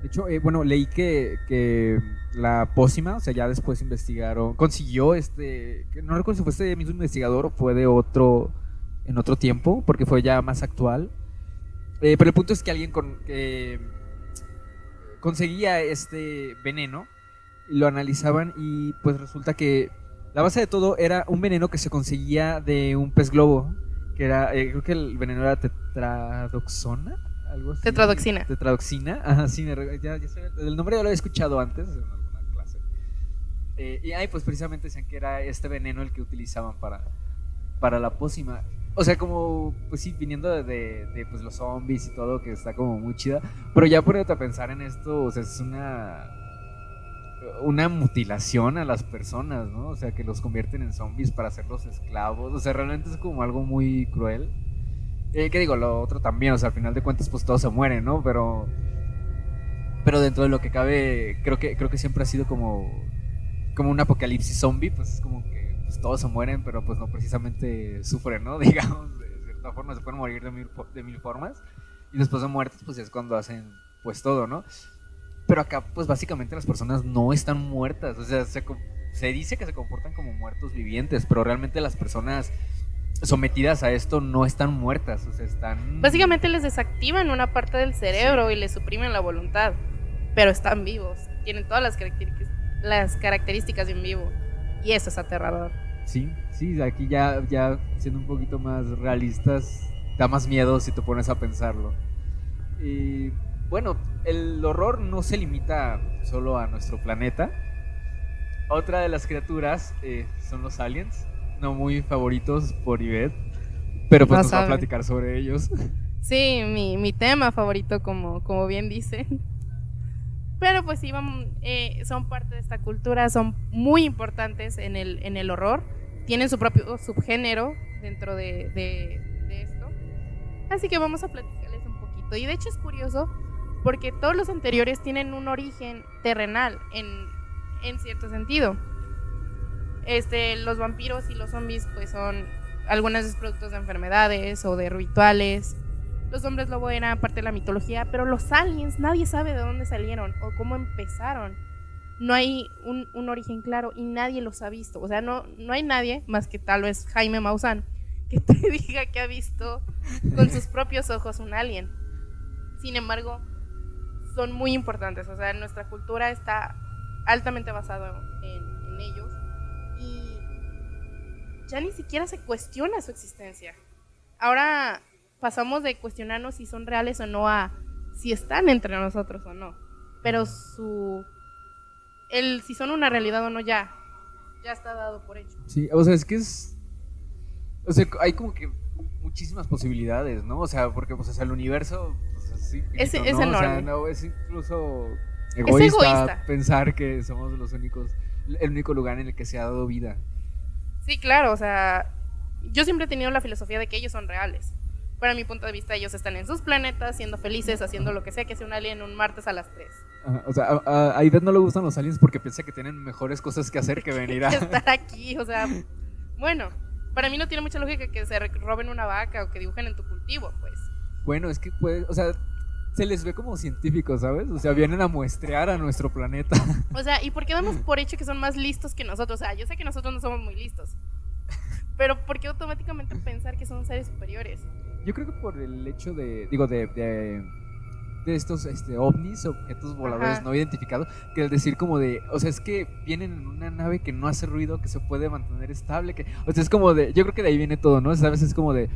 De hecho, bueno, leí que la pócima, o sea, ya después investigaron, consiguió que no recuerdo si fue este mismo investigador o fue en otro tiempo, porque fue ya más actual. Pero el punto es que alguien conseguía este veneno, lo analizaban y pues resulta que la base de todo era un veneno que se conseguía de un pez globo que era, creo que el veneno era tetradoxona, algo así. Tetradoxina. Ajá, sí, ya sé, el nombre ya lo había escuchado antes en alguna clase. Y ahí pues precisamente decían que era este veneno el que utilizaban para la pócima. O sea, como, pues sí, viniendo de pues los zombies y todo, que está como muy chida. Pero ya poniéndote a pensar en esto, o sea, es una mutilación a las personas, ¿no? O sea, que los convierten en zombies para hacerlos esclavos. O sea, realmente es como algo muy cruel. ¿Qué digo? Lo otro también, o sea, al final de cuentas, pues todos se mueren, ¿no? Pero dentro de lo que cabe, creo que siempre ha sido como un apocalipsis zombie, pues es como que pues, todos se mueren, pero pues no precisamente sufren, ¿no? Digamos, de cierta forma se pueden morir de mil formas. Y después de muertos, pues es cuando hacen pues todo, ¿no? Pero acá, pues básicamente las personas no están muertas. O sea, se dice que se comportan como muertos vivientes, pero realmente las personas sometidas a esto no están muertas. O sea, están... Básicamente les desactivan una parte del cerebro y les suprimen la voluntad, pero están vivos. Tienen todas las características de un vivo. Y eso es aterrador. Sí, aquí ya siendo un poquito más realistas, da más miedo si te pones a pensarlo. Y bueno, el horror no se limita solo a nuestro planeta. Otra de las criaturas son los aliens, no muy favoritos por Ivette, pero pues nos va a platicar sobre ellos. Sí, mi tema favorito, como bien dicen. Pero pues sí, son parte de esta cultura, son muy importantes en el horror. Tienen su propio subgénero dentro de esto. Así que vamos a platicarles un poquito. Y de hecho es curioso porque todos los anteriores tienen un origen terrenal en cierto sentido. Los vampiros y los zombies pues son algunas veces productos de enfermedades o de rituales. Los hombres lobo eran parte de la mitología, pero los aliens nadie sabe de dónde salieron o cómo empezaron. No hay un origen claro y nadie los ha visto. O sea, no hay nadie más que tal vez Jaime Maussan que te diga que ha visto con sus propios ojos un alien. Sin embargo, son muy importantes. O sea, nuestra cultura está altamente basada en ellos y ya ni siquiera se cuestiona su existencia. Ahora pasamos de cuestionarnos si son reales o no a si están entre nosotros o no. Pero si son una realidad o no ya está dado por hecho. Sí, o sea, o sea, hay como que muchísimas posibilidades, ¿no? O sea, porque pues, o sea, el universo pues, es infinito, es ¿no? enorme. O sea, no, es incluso egoísta pensar que somos el único lugar en el que se ha dado vida. Sí, claro, o sea, yo siempre he tenido la filosofía de que ellos son reales. Para mi punto de vista, ellos están en sus planetas, siendo felices, haciendo lo que sea que sea un alien un martes a las 3. Ajá, o sea, a Ivette no le gustan los aliens porque piensa que tienen mejores cosas que hacer que venir a... estar aquí, o sea, bueno, para mí no tiene mucha lógica que se roben una vaca o que dibujen en tu cultivo, pues. Bueno, es que pues, o sea, se les ve como científicos, ¿sabes? O sea, vienen a muestrear a nuestro planeta. O sea, ¿y por qué damos por hecho que son más listos que nosotros? O sea, yo sé que nosotros no somos muy listos, pero ¿por qué automáticamente pensar que son seres superiores? Yo creo que por el hecho de estos ovnis, objetos voladores no identificados, que es decir como de, o sea, es que vienen en una nave que no hace ruido, que se puede mantener estable, o sea, es como de, yo creo que de ahí viene todo, ¿no? ¿Sabes? Es como de,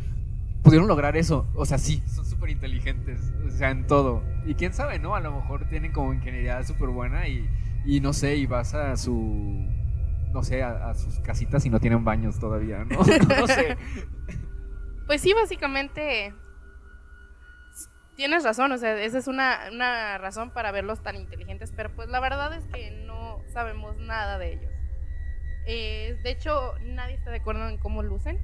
pudieron lograr eso, o sea, sí, son súper inteligentes, o sea, en todo, y quién sabe, ¿no? A lo mejor tienen como ingeniería súper buena y no sé, y vas a no sé, a sus casitas y no tienen baños todavía, ¿no? No sé. Pues sí, básicamente tienes razón, o sea, esa es una razón para verlos tan inteligentes, pero pues la verdad es que no sabemos nada de ellos. De hecho, nadie está de acuerdo en cómo lucen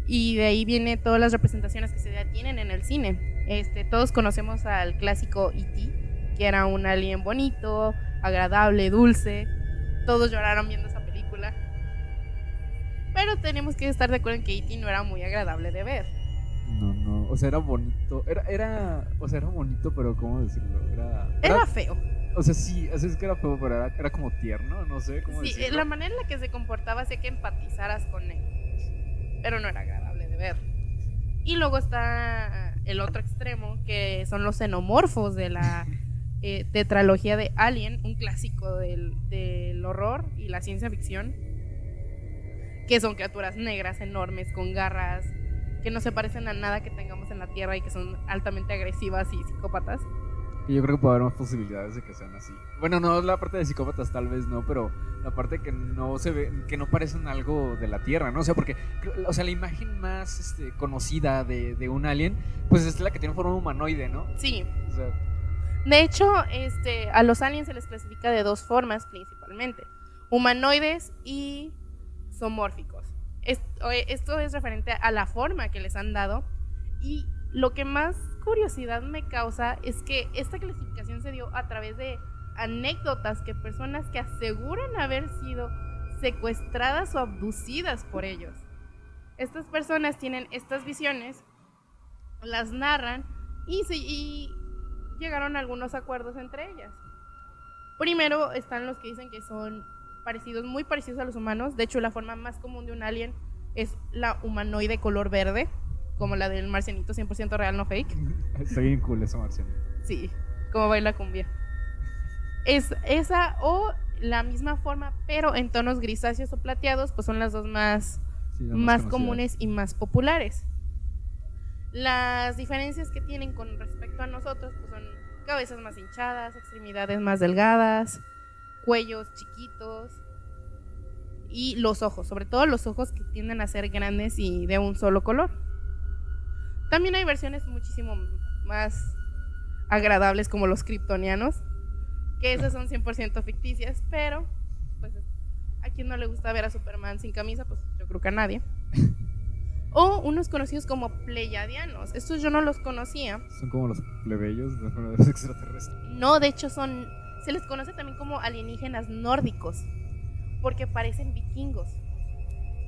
y de ahí viene todas las representaciones que se tienen en el cine. Todos conocemos al clásico E.T., que era un alien bonito, agradable, dulce. Todos lloraron viendo esa película. Pero tenemos que estar de acuerdo en que E.T. no era muy agradable de ver. No, o sea, era bonito. Era bonito, pero ¿cómo decirlo? Era feo. O sea, sí, es que era feo, pero era como tierno, no sé cómo decirlo. Sí, la manera en la que se comportaba hacía que empatizaras con él, pero no era agradable de ver. Y luego está el otro extremo, que son los xenomorfos de la tetralogía de Alien, un clásico del horror y la ciencia ficción, que son criaturas negras enormes con garras que no se parecen a nada que tengamos en la Tierra y que son altamente agresivas y psicópatas. Y yo creo que puede haber más posibilidades de que sean así. Bueno, no la parte de psicópatas tal vez no, pero la parte que no se ve, que no parecen algo de la Tierra, ¿no? O sea, porque, o sea, la imagen más conocida de un alien, pues es la que tiene forma humanoide, ¿no? Sí. O sea, de hecho, a los aliens se les clasifica de dos formas principalmente: humanoides y zoomórficos. Esto es referente a la forma que les han dado, y lo que más curiosidad me causa es que esta clasificación se dio a través de anécdotas que personas que aseguran haber sido secuestradas o abducidas por ellos. Estas personas tienen estas visiones, las narran y llegaron a algunos acuerdos entre ellas. Primero están los que dicen que son muy parecidos a los humanos. De hecho, la forma más común de un alien es la humanoide color verde, como la del marcianito 100% real, no fake. está bien cool ese marciano. Sí, como baila cumbia. Es esa o la misma forma, pero en tonos grisáceos o plateados, pues son las dos más comunes y más populares. Las diferencias que tienen con respecto a nosotros, pues son cabezas más hinchadas, extremidades más delgadas, cuellos chiquitos y los ojos, sobre todo los ojos, que tienden a ser grandes y de un solo color. También hay versiones muchísimo más agradables, como los kryptonianos, que esas son 100% ficticias, pero pues a quien no le gusta ver a Superman sin camisa, pues yo creo que a nadie. O unos conocidos como pleiadianos. Estos yo no los conocía. Son como los plebeyos de los extraterrestres. No, de hecho se les conoce también como alienígenas nórdicos, porque parecen vikingos.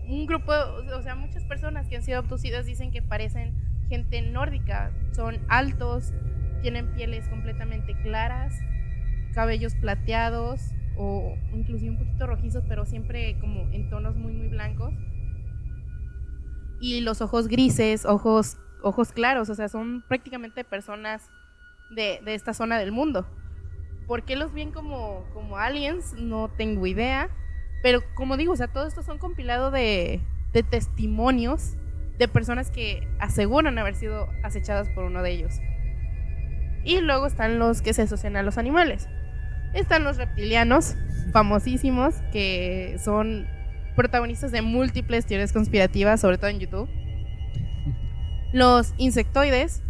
Un grupo, o sea, muchas personas que han sido abducidas dicen que parecen gente nórdica. Son altos, tienen pieles completamente claras, cabellos plateados o inclusive un poquito rojizos, pero siempre como en tonos muy muy blancos, y los ojos grises, ojos claros. O sea, son prácticamente personas de esta zona del mundo. ¿Por qué los ven como aliens? No tengo idea, pero como digo, o sea, todo esto son compilados de testimonios de personas que aseguran haber sido acechadas por uno de ellos. Y luego están los que se asocian a los animales. Están los reptilianos, famosísimos, que son protagonistas de múltiples teorías conspirativas, sobre todo en YouTube. Los insectoides,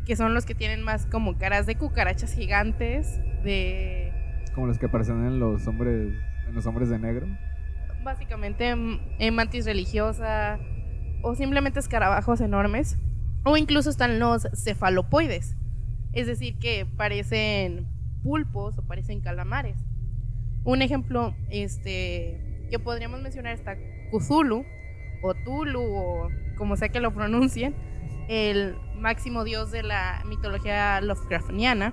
que son los que tienen más como caras de cucarachas gigantes, como los que aparecen en los hombres de negro. Básicamente mantis religiosa o simplemente escarabajos enormes. O incluso están los cefalopoides, es decir, que parecen pulpos o parecen calamares. Un ejemplo que podríamos mencionar está Cthulhu o Tulu, o como sea que lo pronuncien, el máximo dios de la mitología Lovecraftiana,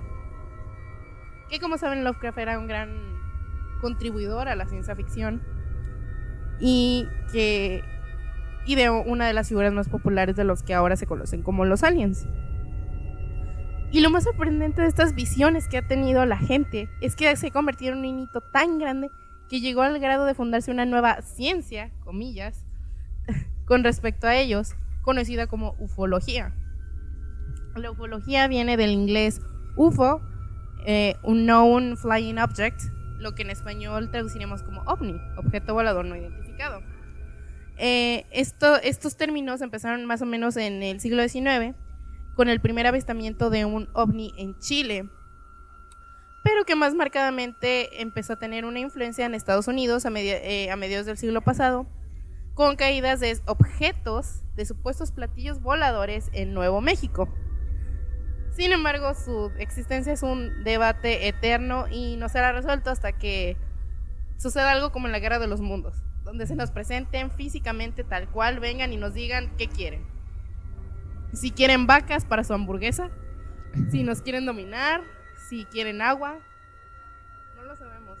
que, como saben, Lovecraft era un gran contribuidor a la ciencia ficción y de una de las figuras más populares de los que ahora se conocen como los aliens. Y lo más sorprendente de estas visiones que ha tenido la gente es que se convirtieron en un hito tan grande que llegó al grado de fundarse una nueva ciencia, comillas, con respecto a ellos, conocida como ufología. La ufología viene del inglés UFO, Unknown Flying Object, lo que en español traduciremos como OVNI, objeto volador no identificado. Estos términos empezaron más o menos en el siglo XIX, con el primer avistamiento de un OVNI en Chile, pero que más marcadamente empezó a tener una influencia en Estados Unidos a mediados del siglo pasado, con caídas de objetos de supuestos platillos voladores en Nuevo México. Sin embargo, su existencia es un debate eterno y no será resuelto hasta que suceda algo como en la Guerra de los Mundos, donde se nos presenten físicamente tal cual, vengan y nos digan qué quieren. Si quieren vacas para su hamburguesa, si nos quieren dominar, si quieren agua, no lo sabemos.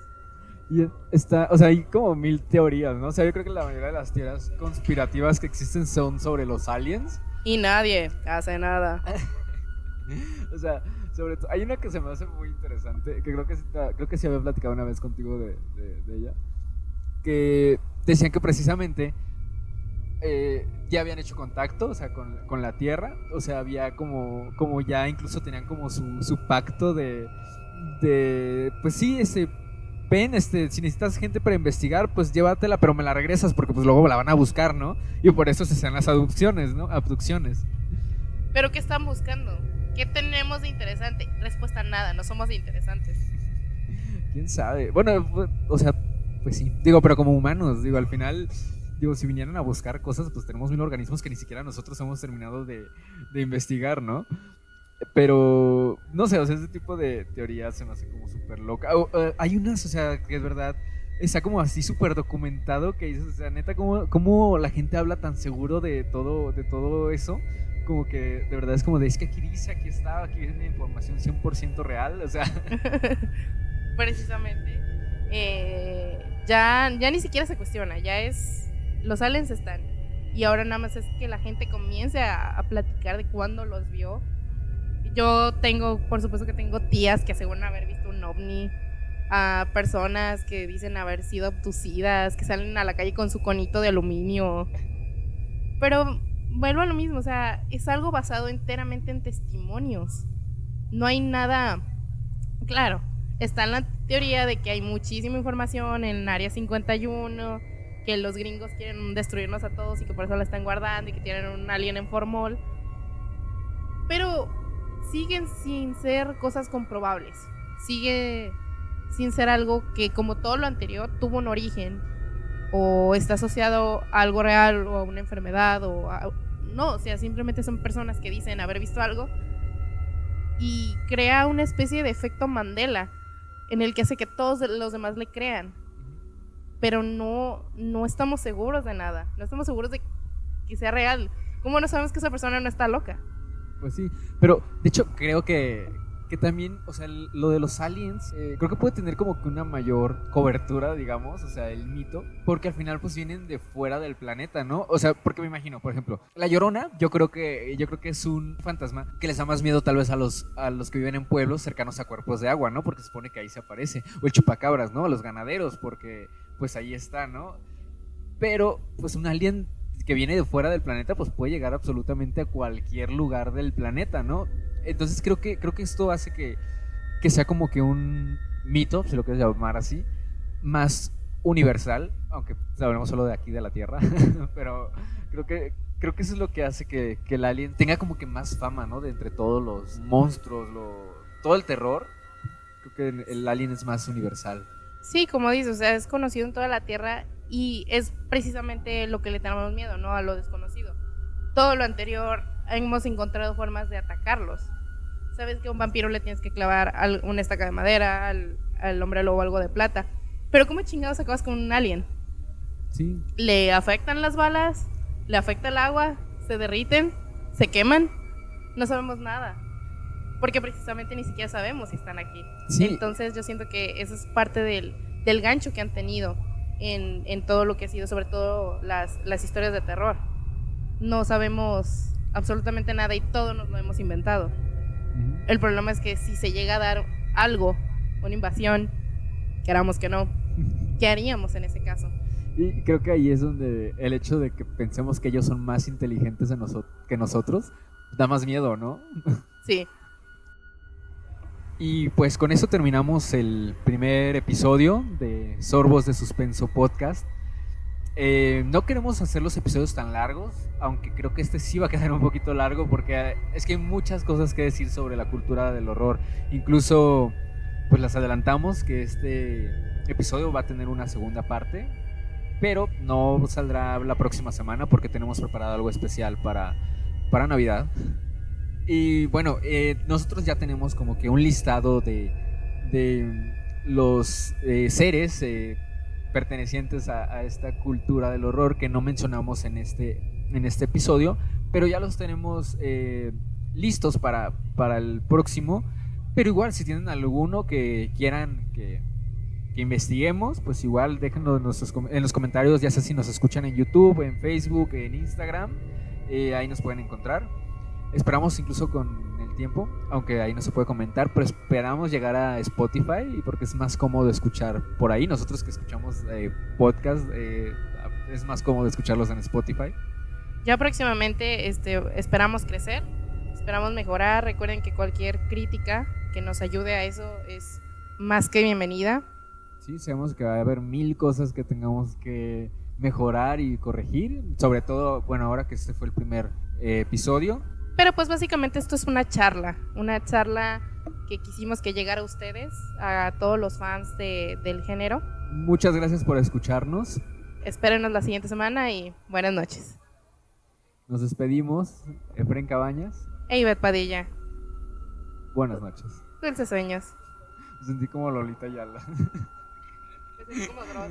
Y o sea, hay como 1000 teorías, ¿no? O sea, yo creo que la mayoría de las teorías conspirativas que existen son sobre los aliens. Y nadie hace nada. O sea, sobre todo, hay una que se me hace muy interesante, que creo que sí había platicado una vez contigo de ella, que decían que precisamente ya habían hecho contacto, o sea, con la Tierra, o sea, había como ya incluso tenían como su pacto pues sí, ven, si necesitas gente para investigar, pues llévatela, pero me la regresas porque pues luego la van a buscar, ¿no? Y por eso se hacen las abducciones, ¿no? Abducciones. ¿Pero qué están buscando? ¿Qué tenemos de interesante? Respuesta: nada, no somos interesantes. ¿Quién sabe? Bueno, o sea, pues sí. Digo, pero como humanos, digo, al final, digo, si vinieran a buscar cosas, pues tenemos 1000 organismos que ni siquiera nosotros hemos terminado de investigar, ¿no? Pero, no sé, o sea, ese tipo de teorías se me hace como súper loca. Hay unas, o sea, que es verdad, está como así súper documentado que dices, o sea, neta, ¿cómo la gente habla tan seguro de todo eso? Como que de verdad es como de, es que aquí dice, aquí está, aquí viene información 100% real, o sea. Precisamente. Ya ni siquiera se cuestiona, ya es, los aliens están. Y ahora nada más es que la gente comience a platicar de cuándo los vio. Yo por supuesto que tengo tías que aseguran haber visto un ovni, a personas que dicen haber sido abducidas, que salen a la calle con su conito de aluminio. Pero vuelvo a lo mismo, o sea, es algo basado enteramente en testimonios. No hay nada, claro, está la teoría de que hay muchísima información en Área 51, que los gringos quieren destruirnos a todos y que por eso la están guardando y que tienen un alien en formol. Pero siguen sin ser cosas comprobables. Sigue sin ser algo que, como todo lo anterior, tuvo un origen o está asociado a algo real o a una enfermedad no, o sea, simplemente son personas que dicen haber visto algo y crea una especie de efecto Mandela en el que hace que todos los demás le crean, pero no estamos seguros de nada, no estamos seguros de que sea real. ¿Cómo no sabemos que esa persona no está loca? Pues sí, pero de hecho creo que también, o sea, lo de los aliens, creo que puede tener como que una mayor cobertura, digamos, o sea, el mito, porque al final pues vienen de fuera del planeta, ¿no? O sea, porque me imagino, por ejemplo, la Llorona, yo creo que es un fantasma que les da más miedo tal vez a los que viven en pueblos cercanos a cuerpos de agua, ¿no? Porque se supone que ahí se aparece, o el chupacabras, ¿no? A los ganaderos, porque pues ahí está, ¿no? Pero pues un alien que viene de fuera del planeta pues puede llegar absolutamente a cualquier lugar del planeta, ¿no? Entonces creo que esto hace que sea como que un mito, si lo quieres llamar así, más universal, aunque hablemos solo de aquí de la Tierra, pero creo que eso es lo que hace que el alien tenga como que más fama, ¿no? De entre todos los monstruos, todo el terror, creo que el alien es más universal. Sí, como dices, o sea, es conocido en toda la Tierra y es precisamente lo que le tenemos miedo, ¿no? A lo desconocido. Todo lo anterior hemos encontrado formas de atacarlos. Sabes que a un vampiro le tienes que clavar una estaca de madera, al hombre lobo algo de plata. Pero ¿cómo chingados acabas con un alien? Sí. ¿Le afectan las balas? ¿Le afecta el agua? ¿Se derriten? ¿Se queman? No sabemos nada. Porque precisamente ni siquiera sabemos si están aquí. Sí. Entonces yo siento que eso es parte del gancho que han tenido en todo lo que ha sido, sobre todo las historias de terror. No sabemos absolutamente nada y todo nos lo hemos inventado. Uh-huh. El problema es que si se llega a dar algo, una invasión, queramos que no, ¿qué haríamos en ese caso? Y creo que ahí es donde el hecho de que pensemos que ellos son más inteligentes que nosotros da más miedo, ¿no? Sí. Y pues con eso terminamos el primer episodio de Sorbos de Suspenso Podcast. No queremos hacer los episodios tan largos, aunque creo que este sí va a quedar un poquito largo porque es que hay muchas cosas que decir sobre la cultura del horror. Incluso pues las adelantamos que este episodio va a tener una segunda parte, pero no saldrá la próxima semana porque tenemos preparado algo especial para Navidad. Y bueno, nosotros ya tenemos como que un listado de los seres pertenecientes a esta cultura del horror que no mencionamos en este episodio, pero ya los tenemos listos para el próximo. Pero igual, si tienen alguno que quieran que investiguemos, pues igual déjenlo en los comentarios, ya sea si nos escuchan en YouTube, en Facebook, en Instagram, ahí nos pueden encontrar. Esperamos incluso con el tiempo, aunque ahí no se puede comentar, pero esperamos llegar a Spotify porque es más cómodo escuchar por ahí. Nosotros que escuchamos podcast, es más cómodo escucharlos en Spotify. Ya próximamente esperamos crecer, esperamos mejorar. Recuerden que cualquier crítica que nos ayude a eso es más que bienvenida. Sí, sabemos que va a haber 1000 cosas que tengamos que mejorar y corregir, sobre todo, bueno, ahora que este fue el primer episodio. Pero pues básicamente esto es una charla que quisimos que llegara a ustedes, a todos los fans del género. Muchas gracias por escucharnos. Espérenos la siguiente semana y buenas noches. Nos despedimos. Efren Cabañas. E Ivette Padilla. Buenas noches. Dulces sueños. Me sentí como Lolita Ayala. Me sentí como Dross.